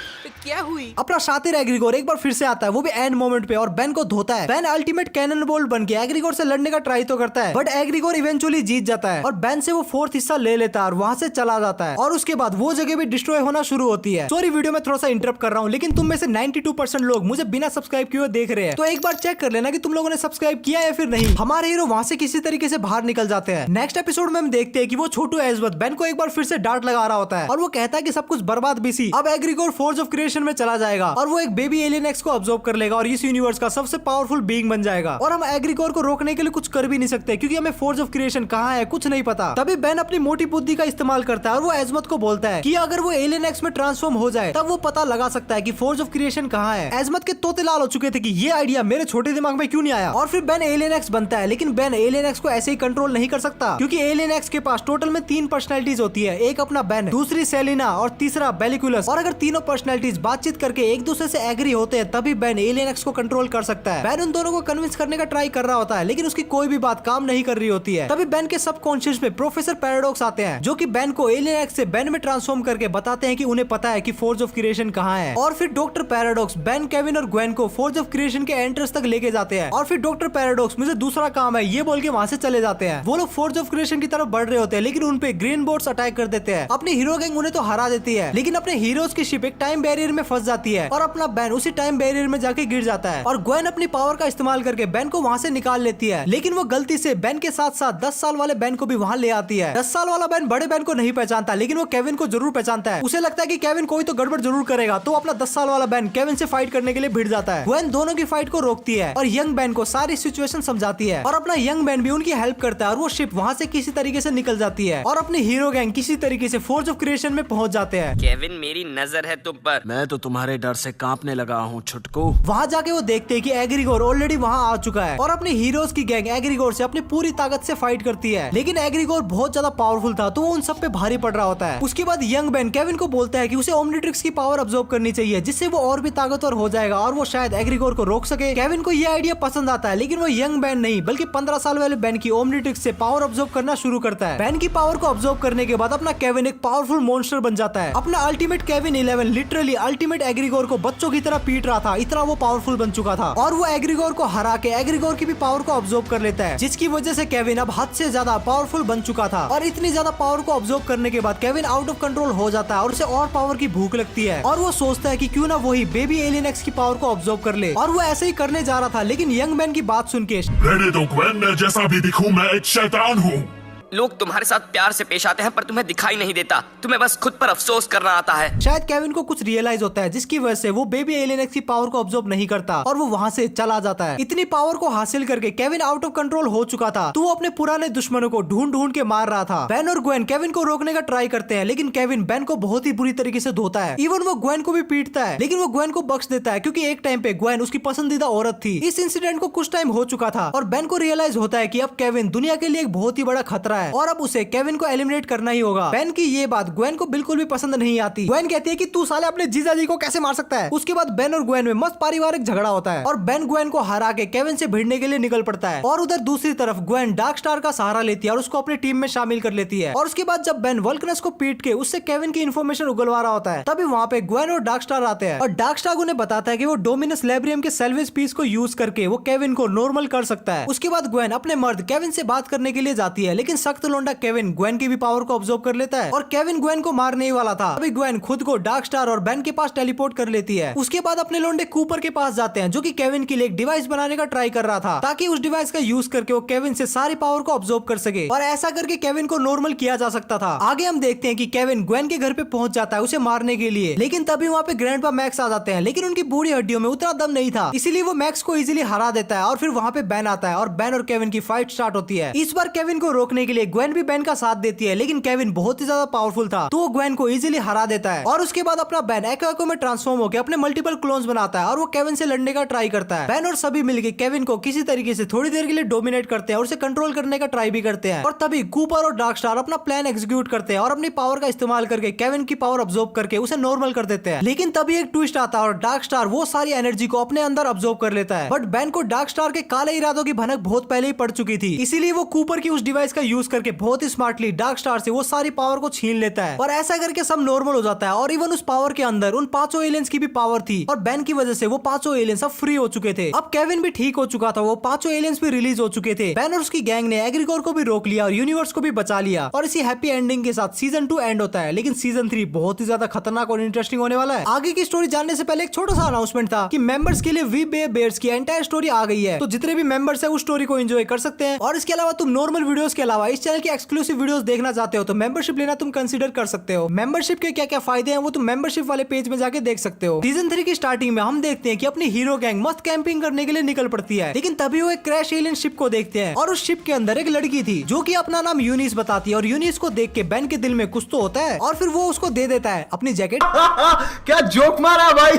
B: क्या हुई?
A: अपना शातिर एग्रीगोर एक बार फिर से आता है, वो भी एंड मोमेंट पे, और बेन को धोता है। बेन अल्टीमेट कैनन बोल्ट बन के एग्रीगोर से लड़ने का ट्राई तो करता है, बट एग्रीगोर इवेंचुअली जीत जाता है, और बेन से वो 4th हिस्सा ले लेता है और वहां से चला जाता है। और उसके बाद वो जगह भी डिस्ट्रॉय होना शुरू होती है। सॉरी वीडियो में थोड़ा सा इंटरप्ट कर रहा हूँ, लेकिन तुम में से 92% लोग मुझे बिना सब्सक्राइब किए देख रहे हैं, तो एक बार चेक कर लेना कि तुम लोगों ने सब्सक्राइब किया या फिर नहीं। हमारे हीरो वहां से किसी तरीके से बाहर निकल जाते हैं। नेक्स्ट एपिसोड में हम देखते हैं कि वो छोटू एजमत बेन को एक बार फिर से डांट लगा रहा होता है, और वो कहता है कि सब कुछ बर्बाद बीसी, अब एग्रीगोर फोर्ज ऑफ क्रिएशन में चला जाएगा, और वो एक बेबी एलियन एक्स को ऑब्जर्व कर लेगा, और इस यूनिवर्स का सबसे पावरफुल बीइंग बन जाएगा। और हम एग्रीगोर को रोकने के लिए कुछ कर भी नहीं सकते, क्योंकि हमें फोर्ज ऑफ क्रिएशन कहाँ है कुछ नहीं पता। तभी बेन अपनी मोटी बुद्धि का इस्तेमाल करता है, और वो एजमत को बोलता है कि अगर वो एलियन एक्स में ट्रांसफॉर्म हो जाए तब वो पता लगा सकता है कि फोर्ज ऑफ क्रिएशन कहाँ है। एजमत के तोते लाल हो चुके थे कि ये आइडिया मेरे छोटे दिमाग में क्यों नहीं आया। और फिर बेन एलियन एक्स बनता है, लेकिन बेन एलियन एक्स को ऐसे ही कंट्रोल नहीं कर सकता, क्योंकि एलियन एक्स के पास टोटल में 3 पर्सनैलिटीज होती है। एक अपना बेन, दूसरी सेलिना, और तीसरा बेलिकुलस। और अगर तीनों पर्सनैलिटीज बातचीत करके एक दूसरे से एग्री होते हैं, तभी बेन एलियन एक्स को कंट्रोल कर सकता है। बेन उन दोनों को कन्विंस करने का ट्राई कर रहा होता है, लेकिन उसकी कोई भी बात काम नहीं कर रही होती है। तभी बेन के सबकॉन्शियस में प्रोफेसर पैराडॉक्स आते हैं, जो कि बेन को एलियन एक्स से बेन में ट्रांसफॉर्म करके बताते हैं कि उन्हें पता है कि फोर्ज ऑफ क्रिएशन कहाँ है। और फिर डॉक्टर पैराडॉक्स बेन, केविन और ग्वेन को फोर्ज ऑफ क्रिएशन के एंट्रेंस तक लेके जाते हैं। और फिर डॉक्टर पैराडॉक्स मुझे दूसरा काम है ये बोल के वहाँ से चले जाते हैं। वो लोग फोर्ज ऑफ क्रिएशन की तरफ बढ़ रहे होते हैं, लेकिन उन पे ग्रीन बोर्ड्स अटैक कर देते हैं। अपनी हीरो गैंग उन्हें तो हरा देती है, लेकिन अपने हीरोज की शिप एक टाइम बैरियर में फंस जाती है, और अपना बेन उसी टाइम बैरियर में जाके गिर जाता है। और ग्वेन अपनी पावर का इस्तेमाल करके बेन को वहाँ से निकाल लेती है, लेकिन वो गलती से बेन के साथ साथ 10 साल वाले बेन को भी वहाँ ले आती है। 10 साल वाला बेन बड़े बेन को नहीं पहचानता, लेकिन वो केविन को जरूर पहचानता है। उसे लगता है कि केविन कोई तो गड़बड़ जरूर करेगा, तो अपना 10 साल वाला बेन केविन से फाइट करने के लिए भिड़ जाता है। ग्वेन दोनों की फाइट को रोकती है, और यंग बेन को सारी सिचुएशन समझाती है, और अपना यंग बेन भी उनकी हेल्प करता है, और वो शिप वहाँ से किसी तरीके से निकल जाती है, और अपनी हीरो गैंग किसी तरीके से फोर्ज ऑफ क्रिएशन में पहुंच जाते हैं।
I: केविन मेरी नजर है तुम पर। मैं तो तुम्हारे डर से कांपने लगा हूँ छुटकू।
A: वहाँ जाके वो देखते हैं कि एग्रीगोर ऑलरेडी वहाँ आ चुका है, और अपने हीरोज की गैंग एग्रीगोर से अपनी पूरी ताकत से फाइट करती है, लेकिन एग्रीगोर बहुत ज्यादा पावरफुल था, तो वो उन सब पे भारी पड़ रहा होता है। उसके बाद यंग बेन केविन को बोलता है कि उसे ओमनिट्रिक्स की पावर अब्सॉर्ब करनी चाहिए, जिससे वो और भी ताकतवर हो जाएगा, और वो शायद एग्रीगोर को रोक सके। केविन को ये आइडिया पसंद आता है, लेकिन वो यंग बेन नहीं बल्कि 15 साल वाले बेन की ओमनिट्रिक्स से पावर अब्सॉर्ब करना शुरू करता है। बेन की पावर को अब्सॉर्ब करने के बाद अपना केविन एक पावरफुल मॉन्स्टर बन जाता है। अपना अल्टीमेट केविन 11 लिटरली अल्टीमेट एग्रीगोर को बच्चों की तरह पीट रहा था, इतना वो पावरफुल बन चुका था, और वो एग्रीगोर को हरा के एग्रीगोर की भी पावर को अब्सॉर्ब कर लेता है, जिसकी वजह से केविन अब हद से ज्यादा पावरफुल बन चुका था। और इतनी ज्यादा पावर को अब्सॉर्ब करने के बाद केविन आउट ऑफ कंट्रोल हो जाता है, और उसे और पावर की भूख लगती है, और वो सोचता है कि क्यों ना वही बेबी एलियन एक्स की पावर को अब्सॉर्ब कर ले, और वो ऐसे ही करने जा रहा था, लेकिन यंग मैन की बात सुन के
G: रहने दो ग्वेन, मैं जैसा भी दिखूं मैं एक शैतान हूँ।
I: लोग तुम्हारे साथ प्यार से पेश आते हैं, पर तुम्हें दिखाई नहीं देता। तुम्हें बस खुद पर अफसोस करना आता है।
A: शायद केविन को कुछ रियलाइज होता है, जिसकी वजह से वो बेबी एलियन एक्स की पावर को अब्सॉर्ब नहीं करता, और वो वहाँ से चला जाता है। इतनी पावर को हासिल करके केविन आउट ऑफ कंट्रोल हो चुका था, तो वो अपने पुराने दुश्मनों को ढूंढ ढूंढ के मार रहा था। बेन और ग्वेन केविन को रोकने का ट्राई करते हैं, लेकिन केविन बेन को बहुत ही बुरी तरीके से धोता है। इवन वो ग्वेन को भी पीटता है, लेकिन वो ग्वेन को बख्श देता है, क्योंकि एक टाइम पे ग्वेन उसकी पसंदीदा औरत थी। इस इंसिडेंट को कुछ टाइम हो चुका था, और बेन को रियलाइज होता है कि अब केविन दुनिया के लिए एक बहुत ही बड़ा खतरा है और अब उसे केविन को एलिमिनेट करना ही होगा। बेन की ये बात ग्वेन को बिल्कुल भी पसंद नहीं आती। ग्वेन कहती है कि तू साले अपने जीजा जी को कैसे मार सकता है। उसके बाद बेन और ग्वेन में मस्त पारिवारिक झगड़ा होता है और बेन ग्वेन को हरा के केविन से भिड़ने के लिए निकल पड़ता है। और उधर दूसरी तरफ ग्वेन डार्क स्टार का सहारा लेती है और उसको अपनी टीम में शामिल कर लेती है। और उसके बाद जब बेन वल्कनस को पीट के उससे केविन की इन्फॉर्मेशन उगलवा रहा होता है, तभी वहाँ पे ग्वेन और डार्क स्टार आते हैं और डार्क स्टार उन्हें बताता है कि वो डोमिनस लैब्रियम के सेल्वेज पीस को यूज करके वो केविन को नॉर्मल कर सकता है। उसके बाद ग्वेन अपने मर्द केविन से बात करने के लिए जाती है, लेकिन सख्त लोंडा केविन ग्वेन की भी पावर को ऑब्जर्व कर लेता है और केविन ग्वेन को मारने ही वाला था। अभी ग्वेन खुद को डार्क स्टार और बेन के पास टेलीपोर्ट कर लेती है। उसके बाद अपने लोंडे कूपर के पास जाते हैं, जो कि केविन के लिए एक डिवाइस बनाने का ट्राई कर रहा था, ताकि उस डिवाइस का यूज करके वो केविन से सारी पावर को ऑब्जर्व कर सके और ऐसा करके केविन को नॉर्मल किया जा सकता था। आगे हम देखते हैं कि केविन ग्वेन के घर पे पहुंच जाता है उसे मारने के लिए, लेकिन तभी वहाँ पे ग्रैंडपा मैक्स आ जाते हैं, लेकिन उनकी बूढ़ी हड्डियों में उतना दम नहीं था, इसीलिए वो मैक्स को इजीली हरा देता है। और फिर वहाँ पे बेन आता है और बेन और केविन की फाइट स्टार्ट होती है। इस बार केविन को रोकने के लिए ग्वेन भी बेन का साथ देती है, लेकिन केविन बहुत ही ज्यादा पावरफुल था तो वो ग्वेन को इजीली हरा देता है। और उसके बाद अपना बेन एको में ट्रांसफॉर्म होकर अपने मल्टीपल क्लोन्स बनाता है और वो केविन से लड़ने का ट्राई करता है। बेन और सभी मिलकर केविन को किसी तरीके से थोड़ी देर के लिए डोमिनेट करते हैं और उसे कंट्रोल करने का ट्राई भी करते हैं। और तभी कूपर और डार्क स्टार अपना प्लान एग्जीक्यूट करते हैं और अपनी पावर का इस्तेमाल करके केविन की पावर ऑब्जर्व करके उसे नॉर्मल कर देते हैं। लेकिन तभी एक ट्विस्ट आता है और डार्क स्टार वो सारी एनर्जी को अपने अंदर ऑब्जर्व कर लेता है। बट बेन को डार्क स्टार के काले इरादों की भनक बहुत पहले ही पड़ चुकी थी, इसीलिए वो कूपर की उस डिवाइस का यूज करके बहुत ही स्मार्टली डार्क स्टार से वो सारी पावर को छीन लेता है और ऐसा करके सब नॉर्मल हो जाता है। और इवन उस पावर के अंदर उन 5 एलियंस की भी पावर थी और बेन की वजह से वो 5 एलियंस अब फ्री हो चुके थे। अब केविन भी ठीक हो चुका था, वो 5 एलियंस भी रिलीज हो चुके थे। बेन और उसकी गैंग ने एग्रीकोर को भी रोक लिया और यूनिवर्स को भी बचा लिया और इसी हैप्पी एंडिंग के साथ सीजन 2 एंड होता है। लेकिन सीजन 3 बहुत ही ज्यादा खतरनाक और इंटरेस्टिंग होने वाला है। आगे की स्टोरी जानने से पहले एक छोटा सा अनाउंसमेंट था कि मेंबर्स के लिए वी बेयर्स की एंटायर स्टोरी आ गई है, तो जितने भी मेंबर्स है उस स्टोरी को एंजॉय कर सकते हैं। और इसके अलावा तुम नॉर्मल वीडियोस के अलावा इस चैनल की एक्सक्लूसिव वीडियोस देखना चाहते हो तो मेंबरशिप लेना तुम कंसीडर कर सकते हो। मेंबरशिप के क्या क्या फायदे हैं वो तुम मेंबरशिप वाले पेज में जाके देख सकते हो। सीजन 3 की स्टार्टिंग में हम देखते हैं कि अपनी हीरो गैंग मस्त कैंपिंग करने के लिए निकल पड़ती है, लेकिन तभी वो एक क्रैश एलियन शिप को देखते हैं और उस शिप के अंदर एक लड़की थी जो कि अपना नाम यूनिस बताती है और यूनिस को देख के बेन के दिल में कुछ तो होता है और फिर वो उसको दे देता है अपनी जैकेट।
E: क्या जोक मारा भाई।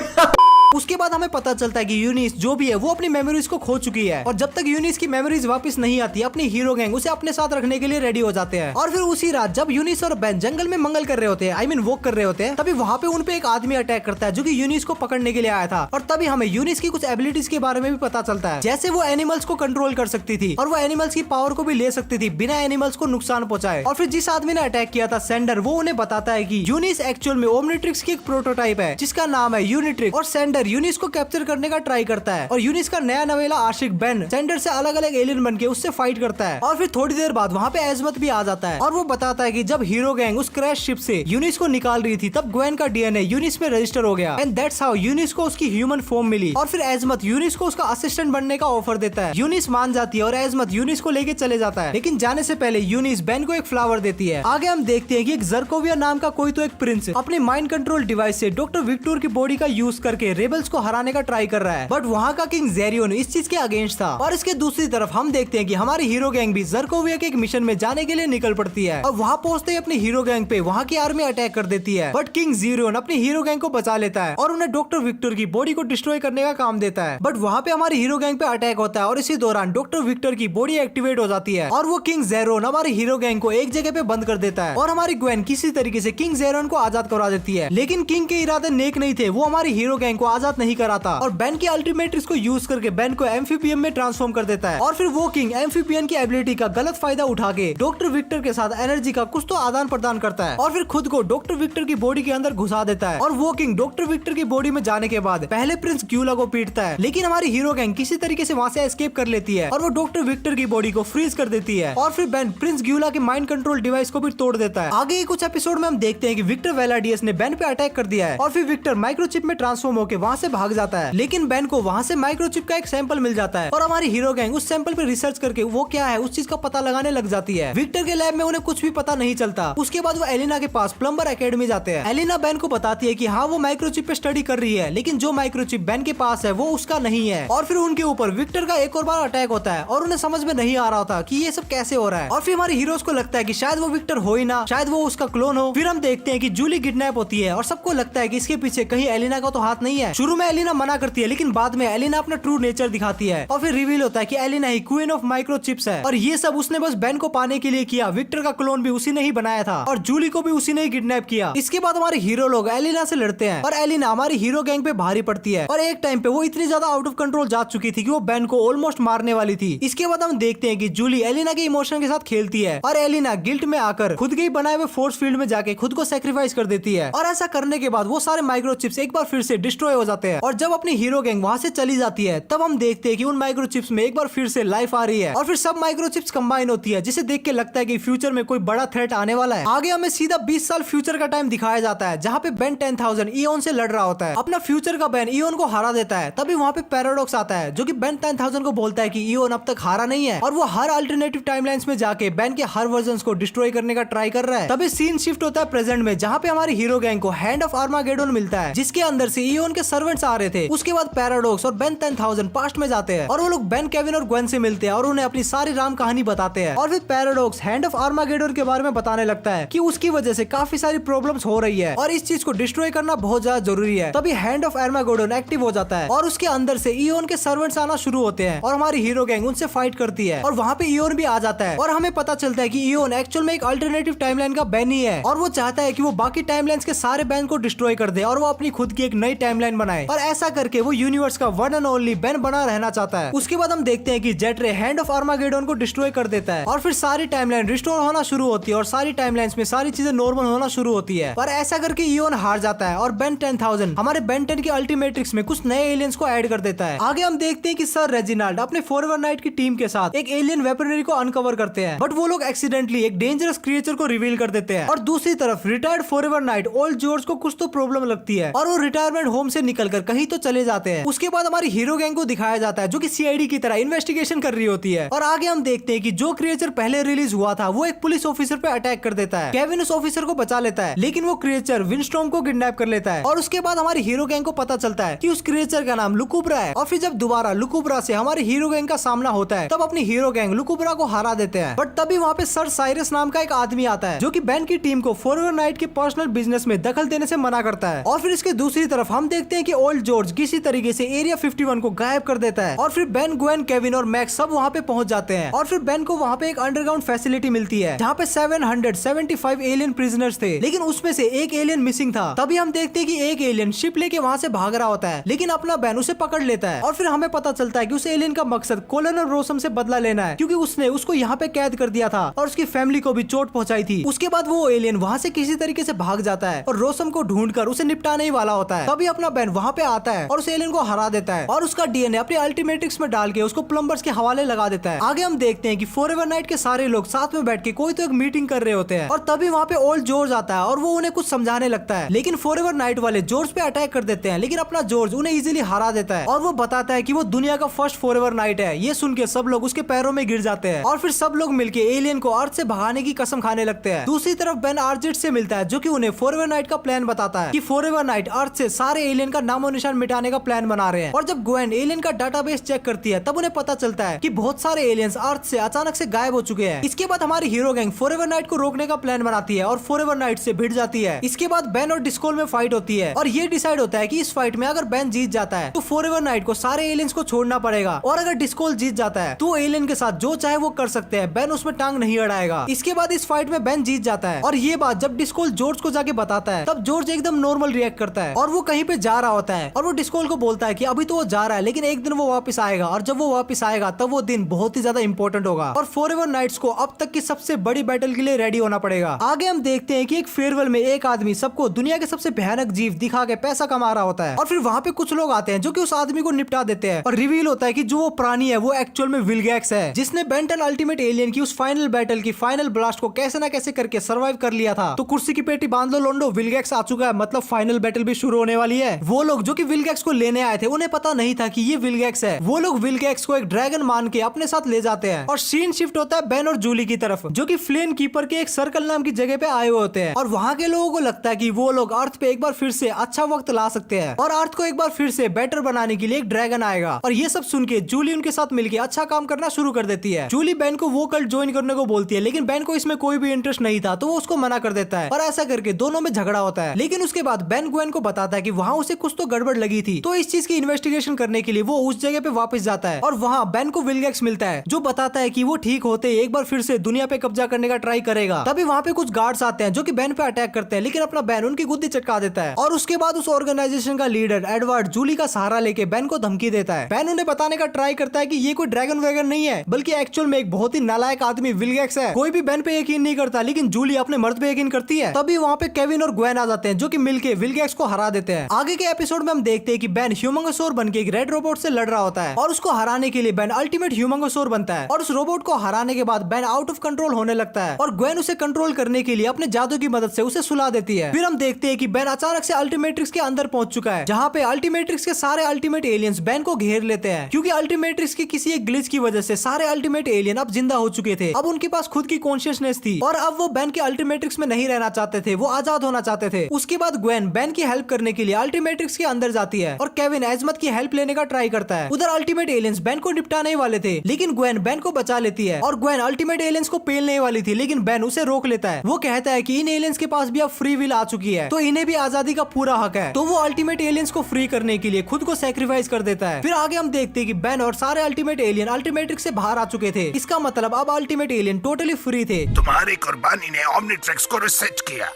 A: उसके बाद हमें पता चलता है कि यूनिस जो भी है वो अपनी मेमोरीज को खो चुकी है और जब तक यूनिस की मेमोरीज वापस नहीं आती अपनी हीरो गैंग उसे अपने साथ रखने के लिए रेडी हो जाते हैं। और फिर उसी रात जब यूनिस और बेन जंगल में मंगल कर रहे होते हैं, आई मीन वॉक कर रहे होते हैं, तभी वहाँ पे उन पे एक आदमी अटैक करता है जो कि यूनिस को पकड़ने के लिए आया था। और तभी हमें यूनिस की कुछ एबिलिटीज के बारे में भी पता चलता है, जैसे वो एनिमल्स को कंट्रोल कर सकती थी और वो एनिमल्स की पावर को भी ले सकती थी बिना एनिमल्स को नुकसान पहुंचाए। और फिर जिस आदमी ने अटैक किया था सेंडर, वो उन्हें बताता है कि यूनिस एक्चुअल में ओमनिट्रिक्स की एक प्रोटोटाइप है जिसका नाम है यूनिट्रिक्स और सेंडर यूनिस को कैप्चर करने का ट्राई करता है। और यूनिस का नया नवेला आशिक बेन सेंडर से अलग अलग एलियन बनके उससे फाइट करता है। और फिर थोड़ी देर बाद वहाँ पे एजमत भी आ जाता है और वो बताता है कि जब हीरो गैंग उस क्रैश शिप से यूनिस को निकाल रही थी तब ग्वेन का डीएनए यूनिस में रजिस्टर हो गया एंड दैट्स हाउ यूनिस को उसकी ह्यूमन फॉर्म मिली। और फिर एजमत यूनिस को उसका असिस्टेंट बनने का ऑफर देता है। यूनिस मान जाती है और एजमत यूनिस को लेके चले जाता है, लेकिन जाने से पहले यूनिस बेन को एक फ्लावर देती है। आगे हम देखते हैं कि एक जर्कोविया नाम का कोई तो एक प्रिंस अपने माइंड कंट्रोल डिवाइस से डॉक्टर विक्टोर की बॉडी का यूज करके रेबल्स को हराने का ट्राई कर रहा है, बट वहाँ का किंग जेरियन इस चीज के अगेंस्ट था। और इसके दूसरी तरफ हम देखते हैं कि हमारी हीरो गैंग भी जर्कोविया के एक मिशन में जाने के लिए निकल पड़ती है और वहाँ पहुंचते ही अपनी हीरो गैंग पे वहाँ की आर्मी अटैक कर देती है, बट किंग जेरियन अपनी हीरो गैंग को बचा लेता है और उन्हें डॉक्टर विक्टर की बॉडी को डिस्ट्रॉय करने का काम देता है। बट वहाँ पे हमारी हीरो गैंग पे अटैक होता है और इसी दौरान डॉक्टर विक्टर की बॉडी एक्टिवेट हो जाती है और वो किंग जेरोन हमारी हीरो गैंग को एक जगह पे बंद कर देता है और हमारी ग्वेन किसी तरीके से किंग जेरोन को आजाद करवा देती है। लेकिन किंग के इरादे नेक नहीं थे, वो हमारी हीरो गैंग को आजाद नहीं कराता और बेन की अल्टीमेट को यूज करके बेन को एम्फीबियन में ट्रांसफॉर्म कर देता है। और फिर वो किंग एम्फीबियन की एबिलिटी का गलत फायदा उठा के डॉक्टर विक्टर के साथ एनर्जी का कुछ तो आदान प्रदान करता है और फिर खुद को डॉक्टर विक्टर की बॉडी के अंदर घुसा देता है। और वो किंग डॉक्टर विक्टर की बॉडी में जाने के बाद पहले प्रिंस ग्यूला को पीटता है, लेकिन हमारी हीरो गैंग किसी तरीके से वहाँ से एस्केप कर लेती है और वो डॉक्टर विक्टर की बॉडी को फ्रीज कर देती है। और फिर बेन प्रिंस ग्यूला के माइंड कंट्रोल डिवाइस को भी तोड़ देता है। आगे कुछ एपिसोड में हम देखते हैं कि विक्टर वेलाडियस ने बेन पे अटैक कर दिया है और फिर विक्टर माइक्रोचिप में ट्रांसफॉर्म होकर वहाँ से भाग जाता है, लेकिन बेन को वहाँ से माइक्रोचिप का एक सैंपल मिल जाता है और हमारी हीरो गैंग उस सैंपल पे रिसर्च करके वो क्या है उस चीज का पता लगाने लग जाती है। विक्टर के लैब में उन्हें कुछ भी पता नहीं चलता। उसके बाद वो एलिना के पास प्लम्बर एकेडमी जाते हैं। एलिना बेन को बताती है कि हाँ वो माइक्रोचिप पे स्टडी कर रही है, लेकिन जो माइक्रोचिप बेन के पास है वो उसका नहीं है। और फिर उनके ऊपर विक्टर का एक और बार अटैक होता है और उन्हें समझ में नहीं आ रहा था कि ये सब कैसे हो रहा है। और फिर हमारी हीरोज को लगता है कि शायद वो विक्टर हो ही ना, शायद वो उसका क्लोन हो। फिर हम देखते हैं कि जूली किडनैप होती है और सबको लगता है कि इसके पीछे कहीं एलिना का तो हाथ नहीं है। शुरू में एलिना मना करती है, लेकिन बाद में एलिना अपना ट्रू नेचर दिखाती है और फिर रिवील होता है कि एलिना ही क्वीन ऑफ माइक्रोचिप्स है और ये सब उसने बस बेन को पाने के लिए किया। विक्टर का क्लोन भी उसी ने ही बनाया था और जूली को भी उसी ने ही किडनैप किया। इसके बाद हमारे हीरो लोग एलिना से लड़ते हैं और एलिना हमारी हीरो गैंग पे भारी पड़ती है और एक टाइम पे वो इतनी ज्यादा आउट ऑफ कंट्रोल जा चुकी थी कि वो बेन को ऑलमोस्ट मारने वाली थी। इसके बाद हम देखते हैं कि जूली एलिना के इमोशन के साथ खेलती है और एलिना गिल्ट में आकर खुद के ही बनाए हुए फोर्स फील्ड में जाके खुद को सेक्रीफाइस कर देती है और ऐसा करने के बाद वो सारे माइक्रोचिप्स एक बार फिर से डिस्ट्रॉय हो जाते हैं और जब अपनी हीरो गैंग वहां से चली जाती है तब हम देखते हैं कि उन माइक्रोचिप्स में एक बार फिर से लाइफ आ रही है और फिर सब माइक्रोचिप्स कंबाइन होती है, जिसे देख के लगता है कि फ्यूचर में कोई बड़ा थ्रेट आने वाला है। आगे हमें सीधा 20 साल फ्यूचर का टाइम दिखाया जाता है जहाँ पे बेन 10,000 इयोन से लड़ रहा होता है। अपना फ्यूचर का बेन इयोन को हरा देता है। तभी वहाँ पे पैराडॉक्स आता है जो कि बेन 10,000 को बोलता है कि इयोन अब तक हारा नहीं है और वो हर अल्टरनेटिव टाइमलाइंस में जाके बेन के हर वर्जन्स को डिस्ट्रॉय करने का ट्राई कर रहा है। तभी सीन शिफ्ट होता है प्रेजेंट में जहाँ पे हमारी हीरो गैंग को हैंड ऑफ आर्मागेडोन मिलता है जिसके अंदर से इयोन के सर्वेंट्स आ रहे थे। उसके बाद पैराडॉक्स और बेन 10,000 पास्ट में जाते हैं और वो लोग बेन, केविन और ग्वेन से मिलते हैं और उन्हें अपनी सारी राम कहानी बताते हैं और फिर पैराडॉक्स हैंड ऑफ आर्मागेडोन के बारे में बताने लगता है कि उसकी वजह से काफी सारी प्रॉब्लम्स हो रही है और इस चीज को डिस्ट्रॉय करना बहुत ज्यादा जरूरी है। तभी हैंड ऑफ आर्मागेडोन एक्टिव हो जाता है और उसके अंदर से इयोन के सर्वेंट्स आना शुरू होते हैं और हमारी हीरो गैंग उनसे फाइट करती है और वहाँ पे इयोन भी आ जाता है और हमें पता चलता है कि इयोन एक्चुअल में एक अल्टरनेटिव टाइमलाइन का बैन ही है और वो चाहता है कि वो बाकी टाइमलाइंस के सारे बैन को डिस्ट्रॉय कर दे और वो अपनी खुद की एक नई टाइमलाइन बनाए और ऐसा करके वो यूनिवर्स का वन एंड ओनली बैन बना रहना चाहता है। उसके बाद हम देखते हैं कि जेटरे हैंड ऑफ आर्मागेडोन को डिस्ट्रॉय कर देता है और फिर सारी टाइमलाइन रिस्टोर होना शुरू होती है और सारी टाइमलाइंस में सारी चीजें नॉर्मल होना शुरू होती है और ऐसा करके इयोन हार जाता है और बेन 10,000 हमारे बेन 10 के अल्टीमेट्रिक्स में कुछ नए एलियंस को ऐड कर देता है। आगे हम देखते हैं कि सर रेजिनाल्ड अपने फॉरएवर नाइट की टीम के साथ एक एलियन वेपनरी को अनकवर करते हैं बट वो लोग एक्सीडेंटली एक डेंजरस क्रिएचर को रिवील कर देते हैं और दूसरी तरफ retired forever night old George को कुछ तो प्रॉब्लम लगती है और वो रिटायरमेंट होम से निकलकर कहीं तो चले जाते हैं। उसके बाद हमारी हीरो गैंग को दिखाया जाता है जो कि सीआईडी की तरह इन्वेस्टिगेशन कर रही होती है और आगे हम देखते हैं कि जो क्रिएचर पहले रिलीज हुआ था वो एक पुलिस ऑफिसर पे अटैक कर देता है। केविन उस ऑफिसर को बचा लेता है लेकिन वो क्रिएचर विंडस्टॉर्म को किडनैप कर लेता है और उसके बाद हमारी हीरो गैंग को पता चलता है कि उस क्रिएचर का नाम लुकुब्रा है और फिर जब दोबारा लुकुब्रा से हमारी हीरो गैंग का सामना होता है तब अपनी हीरो गैंग लुकुब्रा को हरा देते हैं। बट तभी वहाँ पे सर साइरस नाम का एक आदमी आता है जो कि बेन की टीम को फॉरएवर नाइट के पर्सनल बिजनेस में दखल देने से मना करता है और फिर इसके दूसरी तरफ हम देखते हैं कि ओल्ड जॉर्ज किसी तरीके से एरिया 51 को गायब कर देता है और फिर बेन, ग्वेन, केविन और मैक्स सब वहाँ पे पहुंच जाते हैं और फिर बेन को वहाँ पे एक अंडरग्राउंड फैसिलिटी मिलती है जहाँ पे 775 एलियन प्रिजनर्स थे लेकिन उसमें से एक एलियन मिसिंग था। तभी हम देखते हैं कि एक एलियन शिप लेके वहाँ से भाग रहा होता है लेकिन अपना बेन उसे पकड़ लेता है और फिर हमें पता चलता है कि उस एलियन का मकसद कोलोनल रोसम से बदला लेना है क्योंकि उसने उसको यहाँ पे कैद कर दिया था और उसकी फैमिली को भी चोट पहुंचाई थी। उसके बाद वो एलियन वहाँ से किसी तरीके से भाग जाता है और रोसम को ढूंढकर उसे निपटाने ही वाला होता है। तभी अपना बेन वहाँ पे आता है और उस एलियन को हरा देता है और उसका डीएनए अपने अल्टीमेट्रिक्स में डाल के उसको प्लम्बर्स के हवाले लगा देता है। आगे हम देखते हैं कि फॉरएवर नाइट के सारे लोग साथ में बैठ के कोई तो एक मीटिंग कर रहे होते हैं और तभी वहाँ पे ओल्ड जॉर्ज आता है और वो उन्हें कुछ समझाने लगता है लेकिन फॉरएवर नाइट वाले जॉर्ज पे अटैक कर देते हैं लेकिन अपना जॉर्ज उन्हें इजीली हरा देता है और वो बताता है कि वो दुनिया का फर्स्ट फॉरएवर नाइट है। ये सुन के सब लोग उसके पैरों में गिर जाते हैं और फिर सब लोग मिलके एलियन को अर्थ से भगाने की कसम खाने लगते हैं। दूसरी तरफ बेन आर्जेट से मिलता है जो कि उन्हें फॉरएवर नाइट का प्लान बताता है कि फॉरएवर नाइट अर्थ से सारे एलियन का नामो निशान मिटाने का प्लान बना रहे हैं और जब ग्वेन एलियन का डाटाबेस चेक करती है तब उन्हें पता चलता है कि बहुत सारे एलियंस अर्थ से अचानक से गायब हो चुके हैं। इसके बाद हमारी हीरो गैंग फॉरएवर नाइट को रोकने का प्लान बनाती है और फॉरएवर नाइट से भिड़ जाती है। इसके बाद बेन और डिस्कोल में फाइट होती है और ये डिसाइड होता है कि इस फाइट में अगर बेन जीत जाता है तो फॉरएवर नाइट को सारे एलियंस को छोड़ना पड़ेगा और अगर डिस्कोल जीत जाता है तो एलियन के साथ जो चाहे वो कर सकते हैं, बेन उसमें टांग नहीं अड़ाएगा। इसके बाद इस फाइट में बेन जीत जाता है और ये बात जब डिस्कोल जॉर्ज को जाके बताता है तब जॉर्ज एकदम नॉर्मल रिएक्ट करता है और वो कहीं पे जा रहा होता है और वो डिस्कोल को बोलता है कि अभी तो वो जा रहा है लेकिन एक दिन वो वापस आएगा और जब वो वापस आएगा तब वो दिन बहुत ही ज्यादा इंपॉर्टेंट होगा और फॉरएवर नाइट्स को अब तक की सबसे बड़ी बैटल के लिए रेडी होना पड़ेगा। आगे हम देखते हैं कि एक फेयरवेल में एक आदमी सबको दुनिया के सबसे भयानक जीव दिखा के पैसा कमा रहा होता है और फिर वहाँ पे कुछ लोग आते हैं जो कि उस आदमी को निपटा देते हैं और रिवील होता है कि जो वो प्राणी है वो एक्चुअल में विलगैक्स है जिसने बेन 10 अल्टीमेट एलियन की उस फाइनल बैटल की फाइनल ब्लास्ट को कैसे ना कैसे करके सर्वाइव कर लिया था। तो कुर्सी की पेटी बांध लो लोंडो, विलगैक्स आ चुका है, मतलब फाइनल बैटल भी शुरू होने वाली है। वो लोग जो कि विलगैक्स को लेने आए थे उन्हें पता नहीं था कि ये विलगैक्स है। वो लोग विलगैक्स को एक ड्रैगन मान के अपने साथ ले जाते हैं और सीन शिफ्ट होता है बेन और जूली की तरफ जो कि फ्लेन कीपर के एक सर्कल नाम की जगह पे आए हुए होते हैं और वहाँ के लोगों को लगता है कि वो लोग अर्थ पे एक बार फिर से अच्छा वक्त ला सकते हैं और अर्थ को एक बार फिर से बेटर बनाने के लिए एक ड्रैगन आएगा। और ये सब सुन के जूली उनके साथ मिलकर अच्छा काम करना शुरू कर देती है। जूली बेन को वो कल्ट ज्वाइन करने को बोलती है लेकिन बेन को इसमें कोई भी इंटरेस्ट नहीं था तो वो उसको मना कर देता है और ऐसा करके दोनों में झगड़ा होता है। लेकिन उसके बाद बेन ग्वेन को बताता है कि वहाँ उसे कुछ तो गड़बड़ लगी थी। तो इस चीज की इन्वेस्टिगेशन करने के लिए वो उस जगह पे वापस जाता है और वहाँ बेन को विलगैक्स मिलता है जो बताता है कि वो ठीक होते ही एक बार फिर से दुनिया पे कब्जा करने का ट्राई करेगा। तभी वहाँ पे कुछ गार्ड्स आते हैं जो कि बेन पे अटैक करते हैं, लेकिन अपना बेन उनकी गुद्दी चटका देता है। और उसके बाद उस ऑर्गेनाइजेशन का लीडर एडवर्ड जूली का सहारा लेके बेन को धमकी देता है। बेन उन्हें बताने का ट्राई करता है कि ये कोई ड्रैगन वैगन नहीं है, बल्कि एक्चुअल में एक बहुत ही नालायक आदमी विलगैक्स है। कोई भी बेन पे यकीन नहीं करता, लेकिन जूली अपने मर्द पे यकीन करती है। तभी वहाँ पे केविन और ग्वेन आ जाते हैं जो कि मिलके विलगैक्स को हरा देते हैं। आगे के एपिसोड में हम देखते हैं कि बेन ह्यूमंगोसौर बन के एक रेड रोबोट से लड़ रहा होता है और उसको हराने के लिए बेन अल्टीमेट ह्यूमंगोसौर बनता है। और उस रोबोट को हराने के बाद बेन आउट ऑफ कंट्रोल होने लगता है और ग्वेन उसे कंट्रोल करने के लिए अपने जादू की मदद से उसे सुला देती है। फिर हम देखते हैं कि बेन अचानक से अल्टीमेट्रिक्स के अंदर पहुंच चुका है, जहाँ पे अल्टीमेट्रिक्स के सारे अल्टीमेट एलियंस बेन को घेर लेते हैं। क्योंकि अल्टीमेट्रिक्स की किसी एक ग्लिच की वजह से सारे अल्टीमेट एलियन अब जिंदा हो चुके थे। अब उनके पास खुद की कॉन्शियसनेस थी और अब वो बेन के अल्टीमेट्रिक्स में नहीं रहना चाहते थे, वो आजाद होना चाहते थे। उसके बाद ग्वेन बेन की हेल्प करने के लिए अल्टीमेट्रिक्स के अंदर जाती है और केविन एजमत की हेल्प लेने का ट्राई करता है। उधर अल्टीमेट एलियंस बेन को निपटाने वाले थे, लेकिन ग्वेन बेन को बचा लेती है। और ग्वेन अल्टीमेट एलियंस को पेलने वाली थी, लेकिन बेन उसे रोक लेता है। वो कहता है कि इन एलियंस के पास भी अब फ्री विल आ चुकी है, तो इन्हें भी आजादी का पूरा हक है। तो वो अल्टीमेट एलियंस को फ्री करने के लिए खुद को सैक्रिफाइस कर देता है। फिर आगे हम देखते हैं कि बेन और सारे अल्टीमेट एलियन अल्टीमेट्रिक्स से बाहर आ चुके थे। इसका मतलब अब अल्टीमेट एलियन टोटली फ्री थे।
H: तुम्हारी कुर्बानी ने ओमनिट्रिक्स को रिसेट किया।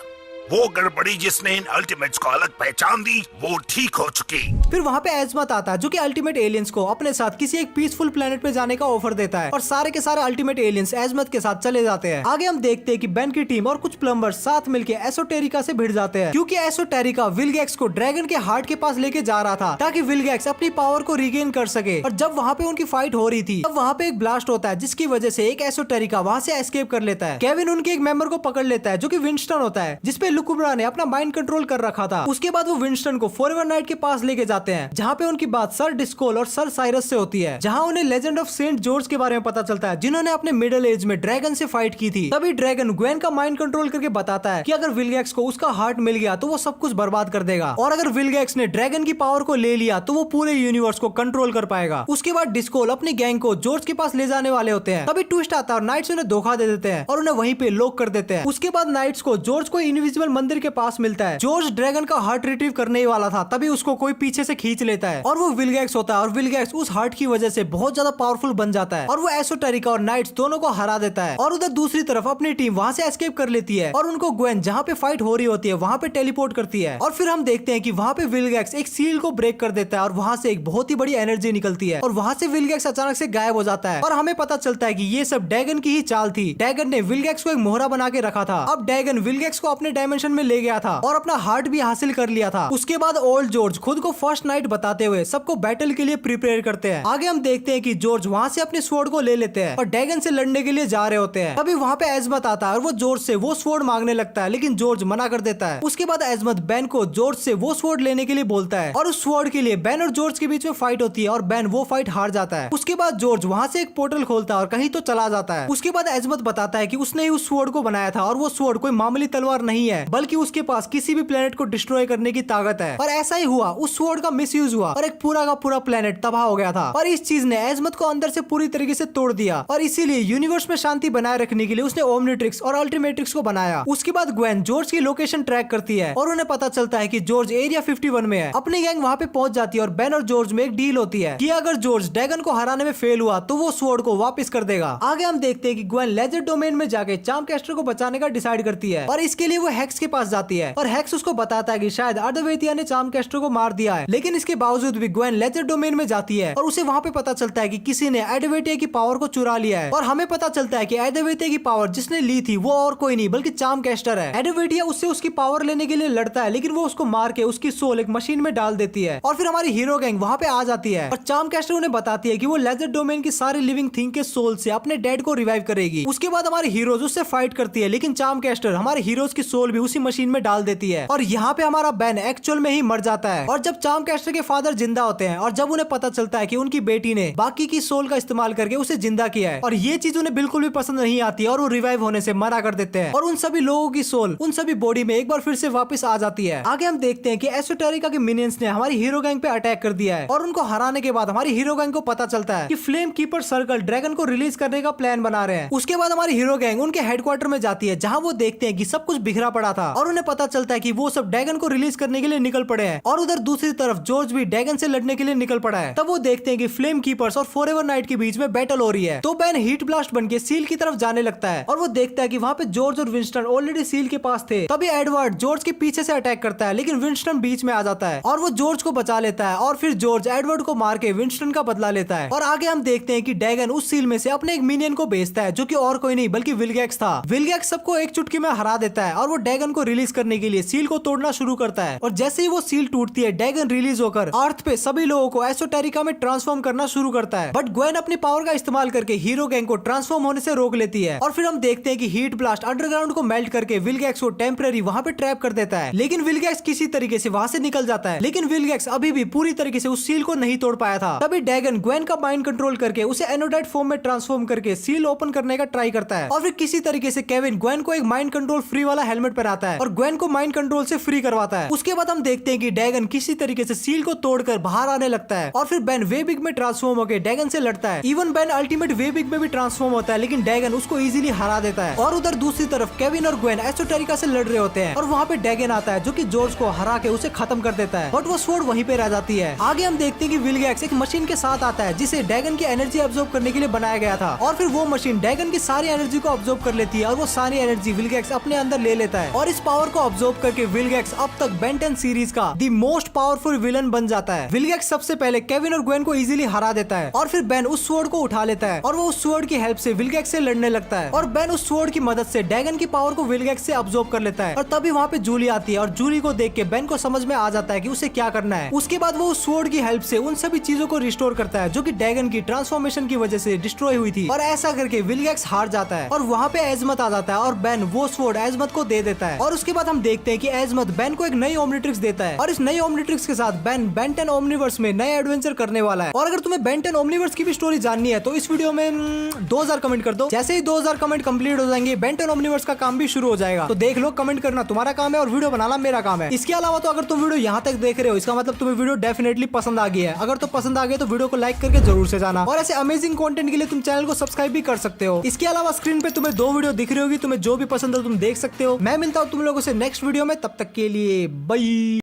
H: वो गड़बड़ी जिसने इन अल्टीमेट्स को अलग पहचान दी, वो ठीक हो चुकी।
A: फिर वहाँ पे एजमत आता है जो कि अल्टीमेट एलियंस को अपने साथ किसी एक पीसफुल प्लेनेट पे जाने का ऑफर देता है और सारे के सारे अल्टीमेट एलियंस एजमत के साथ चले जाते हैं। आगे हम देखते हैं कि बेन की टीम और कुछ प्लम्बर्स साथ मिलकर एसोटेरिका से भिड़ जाते हैं, क्योंकि एसोटेरिका विलगैक्स को ड्रैगन के हार्ट के पास लेके जा रहा था ताकि विलगैक्स अपनी पावर को रिगेन कर सके। और जब वहाँ पे उनकी फाइट हो रही थी तब वहाँ पे एक ब्लास्ट होता है, जिसकी वजह से एक एसोटेरिका वहाँ से एस्केप कर लेता है। केविन उनके एक मेंबर को पकड़ लेता है जो कि विंस्टन होता है, जिसपे लुकुब्रा ने अपना माइंड कंट्रोल कर रखा था। उसके बाद वो विंस्टन को फॉरएवर नाइट के पास लेके जाते हैं, जहाँ पे उनकी बात सर डिस्कोल और सर साइरस से होती है, जहाँ उन्हें लेजेंड ऑफ सेंट जॉर्ज के बारे में पता चलता है, जिन्होंने अपने मिडिल एज में ड्रैगन से फाइट की थी। तभी ड्रैगन ग्वेन का माइंड कंट्रोल करके बताता है कि अगर विलगैक्स को उसका हार्ट मिल गया तो वो सब कुछ बर्बाद कर देगा, और अगर विलगैक्स ने ड्रैगन की पावर को ले लिया तो वो पूरे यूनिवर्स को कंट्रोल कर पाएगा। उसके बाद डिस्कोल अपनी गैंग को जॉर्ज के पास ले जाने वाले होते हैं। तभी ट्विस्ट आता है और नाइट्स उन्हें धोखा दे देते हैं और उन्हें वहीं पे लॉक कर देते हैं। उसके बाद नाइट्स को जॉर्ज को इनविजिबल मंदिर के पास मिलता है। जॉर्ज ड्रैगन का हार्ट रिट्रीव करने ही वाला था, तभी उसको कोई पीछे से खींच लेता है और वो विलगैक्स होता है। और विलगैक्स उस हार्ट की वजह से बहुत ज्यादा पावरफुल बन जाता है और वो एसोटेरिका और नाइट्स दोनों को हरा देता है। और उधर दूसरी तरफ अपनी टीम वहाँ से एस्केप कर लेती है और उनको ग्वेन जहाँ पे फाइट हो रही होती है वहाँ पे टेलीपोर्ट करती है। और फिर हम देखते हैं कि वहाँ पे विलगैक्स एक सील को ब्रेक कर देता है और वहाँ से एक बहुत ही बड़ी एनर्जी निकलती है और वहाँ से विलगैक्स अचानक से गायब हो जाता है। और हमें पता चलता है कि ये सब ड्रैगन की ही चाल थी। ड्रैगन ने विलगैक्स को एक मोहरा बना के रखा था। अब ड्रैगन विलगैक्स को अपने डायमेंशन में ले गया था और अपना हार्ट भी हासिल कर लिया था। उसके बाद ओल्ड जॉर्ज खुद को फर्स्ट नाइट बताते हुए सबको बैटल के लिए प्रिपेयर करते हैं। आगे हम देखते हैं कि जॉर्ज वहाँ से अपने स्वॉर्ड को ले लेते हैं और ड्रैगन से लड़ने के लिए जा रहे होते हैं। तभी वहाँ पे एजमत आता है और वो जॉर्ज से वो स्वॉर्ड मांगने लगता है, लेकिन जॉर्ज मना कर देता है। उसके बाद एजमत बेन को जॉर्ज से वो स्वॉर्ड लेने के लिए बोलता है और उस स्वॉर्ड के लिए बेन और जॉर्ज के बीच में फाइट होती है और बेन वो फाइट हार जाता है। उसके बाद जॉर्ज वहाँ से एक पोर्टल खोलता है और कहीं तो चला जाता है। उसके बाद एजमत बताता है कि उसने ही उस स्वॉर्ड को बनाया था और वो स्वॉर्ड कोई मामूली तलवार नहीं है, बल्कि उसके पास किसी भी प्लेनेट को डिस्ट्रॉय करने की ताकत है। और ऐसा ही हुआ, उस स्वॉर्ड का मिसयूज हुआ और एक पूरा का पूरा प्लेनेट तबाह हो गया था। और इस चीज ने एजमत को अंदर से पूरी तरीके से तोड़ दिया और इसीलिए यूनिवर्स में शांति बनाए रखने के लिए उसने ओमनिट्रिक्स और अल्टीमेट्रिक्स को बनाया। उसके बाद ग्वेन जॉर्ज की लोकेशन ट्रैक करती है और उन्हें पता चलता है कि जॉर्ज एरिया 51 में है। अपनी गैंग वहाँ पे पहुंच जाती है और बेन और जॉर्ज में एक डील होती है कि अगर जॉर्ज ड्रैगन को हराने में फेल हुआ तो वो स्वॉर्ड को वापस कर देगा। आगे हम देखते हैं कि ग्वेन लेजर डोमेन में जाके चार्मकैस्टर को बचाने का डिसाइड करती है और इसके लिए वो हेक्स के पास जाती है और हेक्स उसको बताता है कि शायद अर्धवेतिया ने चार्मकैस्टर को मार दिया है, लेकिन इसके बावजूद भी ग्वेन लेजर डोमेन में जाती है और उसे वहाँ पे पता चलता है कि किसी ने एडवेटिया की पावर को चुरा लिया है। और हमें पता चलता है कि एडवेटिया की पावर जिसने ली थी वो और कोई नहीं बल्कि चार्मकैस्टर है। एडवेटिया उससे उसकी पावर लेने के लिए लड़ता है, लेकिन वो उसको मार के उसकी सोल एक मशीन में डाल देती है। और फिर हमारी हीरो गैंग वहाँ पे आ जाती है और चार्मकैस्टर उन्हें बताती है कि वो लेजर डोमेन की सारी लिविंग थिंग के सोल से अपने डेड को रिवाइव करेगी। उसके बाद हमारी हीरोज उससे फाइट करती है, लेकिन चार्मकैस्टर हमारे हीरोज की सोल भी उसी मशीन में डाल देती है और यहाँ पे हमारा बेन एक्चुअल में ही मर जाता है। और जब चार्मकैस्टर के फादर जिंदा होते हैं और जब उन्हें पता चलता है कि उनकी बेटी ने बाकी की सोल का इस्तेमाल करके उसे जिंदा किया है और ये चीज उन्हें बिल्कुल भी पसंद नहीं आती और वो रिवाइव होने से मना कर देते हैं और उन सभी लोगों की सोल उन सभी बॉडी में एक बार फिर से वापस आ जाती है। आगे हम देखते हैं कि एसोटेरिका के मिनियंस ने हमारी हीरो गैंग पे अटैक कर दिया है और उनको हराने के बाद हमारी हीरो गैंग को पता चलता है कि फ्लेम कीपर सर्कल ड्रैगन को रिलीज करने का प्लान बना रहे हैं। उसके बाद हमारी हीरो गैंग उनके हेडक्वार्टर में जाती है, जहाँ वो देखते हैं कि सब कुछ बिखरा पड़ा पड़ा था और उन्हें पता चलता है कि वो सब ड्रैगन को रिलीज करने के लिए निकल पड़े हैं। और उधर दूसरी तरफ जॉर्ज भी ड्रैगन से लड़ने के लिए निकल पड़ा है। तब वो देखते हैं कि फ्लेम कीपर्स और फॉरएवर नाइट के बीच में बैटल हो रही है। तो बेन हीट ब्लास्ट बनके सील की तरफ जाने लगता है और वो देखता है कि वहाँ पे जॉर्ज और विंस्टन ऑलरेडी सील के पास थे। तभी एडवर्ड जॉर्ज के पीछे से अटैक करता है, लेकिन विंस्टन बीच में आ जाता है और वो जॉर्ज को बचा लेता है। और फिर जॉर्ज एडवर्ड को मार के विंस्टन का बदला लेता है। और आगे हम देखते हैं कि ड्रैगन उस सील में से अपने एक मिनियन को भेजता है, जो कि और कोई नहीं बल्कि विलगैक्स था। विलगैक्स सबको एक चुटकी में हरा देता है और वो ड्रैगन को रिलीज करने के लिए सील को तोड़ना शुरू करता है। और जैसे ही वो सील टूटती है, ड्रैगन रिलीज होकर अर्थ पे सभी लोगों को एसोटेरिका में ट्रांसफॉर्म करना शुरू करता है। बट ग्वेन अपनी पावर का इस्तेमाल करके हीरो गैंग को ट्रांसफॉर्म होने से रोक लेती है। और फिर हम देखते हैं कि हीट ब्लास्ट अंडरग्राउंड को मेल्ट करके विलगैक्स को टेम्परेरी वहां पे ट्रैप कर देता है। लेकिन विलगैक्स किसी तरीके से वहां से निकल जाता है, लेकिन विलगैक्स अभी भी पूरी तरीके से उस सील को नहीं तोड़ पाया था। तभी ड्रैगन ग्वेन का माइंड कंट्रोल करके उसे एनोडाइट फॉर्म में ट्रांसफॉर्म करके सील ओपन करने का ट्राई करता है। और फिर किसी तरीके से केविन ग्वेन को एक माइंड कंट्रोल फ्री वाला हेलमेट पहनाता है और ग्वेन को माइंड कंट्रोल से फ्री करवाता है। उसके बाद हम देखते हैं कि ड्रैगन किसी तरीके से सील को तोड़कर बाहर आने लगता है। और फिर बेन वे बिग में ट्रांसफॉर्म होकर ड्रैगन से लड़ता है। इवन बेन अल्टीमेट वे बिग में भी ट्रांसफॉर्म होता है, लेकिन ड्रैगन उसको इजीली हरा देता है। और उधर दूसरी तरफ केविन और ग्वेन एसोटेरिका से लड़ रहे होते हैं और वहाँ पे ड्रैगन आता है, जो कि जॉर्ज को हरा के उसे खत्म कर देता है। बट वो स्वॉर्ड वहीं पे रह जाती है। आगे हम देखते हैं कि विलगैक्स एक मशीन के साथ आता है, जिसे ड्रैगन की एनर्जी अब्सॉर्ब करने के लिए बनाया गया था। और फिर वो मशीन ड्रैगन की सारी एनर्जी को अब्सॉर्ब कर लेती है और वो सारी एनर्जी विलगैक्स अपने अंदर ले लेता है। और इस पावर को अब्सॉर्ब करके विलगैक्स अब तक बेन 10 सीरीज का द मोस्ट पावरफुल विलन बन जाता है। विलगैक्स सबसे पहले केविन और ग्वेन को इजीली हरा देता है और फिर बेन उस स्वॉर्ड को उठा लेता है और वो उस स्वॉर्ड की हेल्प से विलगैक्स से लड़ने लगता है। और बेन उस स्वॉर्ड की मदद से ड्रैगन की पावर को विलगैक्स से अब्सॉर्ब कर लेता है। और तभी वहाँ पे जूली आती है और जूली को देख के बेन को समझ में आ जाता है कि उसे क्या करना है। उसके बाद वो उस स्वॉर्ड की हेल्प से उन सभी चीजों को रिस्टोर करता है, जो कि ड्रैगन की ट्रांसफॉर्मेशन की वजह से डिस्ट्रॉय हुई थी। और ऐसा करके विलगैक्स हार जाता है और वहाँ पे एजमत आ जाता है और बेन वो स्वॉर्ड एजमत को दे देता है। और उसके बाद हम देखते हैं कि एजमत बेन को एक नई ओमनिट्रिक्स देता है और इस नई ओमनिट्रिक्स के साथ बेन बेन 10 ओमनिवर्स में नए एडवेंचर करने वाला है। और अगर तुम्हें बेन 10 ओमनिवर्स की भी स्टोरी जाननी है तो इस वीडियो में 2000 कमेंट कर दो। जैसे ही 2000 कमेंट कंप्लीट हो जाएंगे, बेन 10 ओमनिवर्स का काम भी शुरू हो जाएगा। तो देख लो, कमेंट करना तुम्हारा काम है और वीडियो बनाना मेरा काम है। इसके अलावा तो अगर तुम वीडियो यहाँ तक देख रहे हो, इसका मतलब तुम्हें वीडियो डेफिनेटली पसंद आ गई है। अगर तो पसंद आ गई तो वीडियो को लाइक करके जरूर से जाना। और ऐसे अमेजिंग कंटेंट के लिए तुम चैनल को सब्सक्राइब भी कर सकते हो। इसके अलावा स्क्रीन पे तुम्हें 2 वीडियो दिख रही होगी, तुम्हें जो भी पसंद हो तुम देख सकते हो। मैं मिलता हूँ तुम लोगों से नेक्स्ट वीडियो में, तब तक के लिए बाय।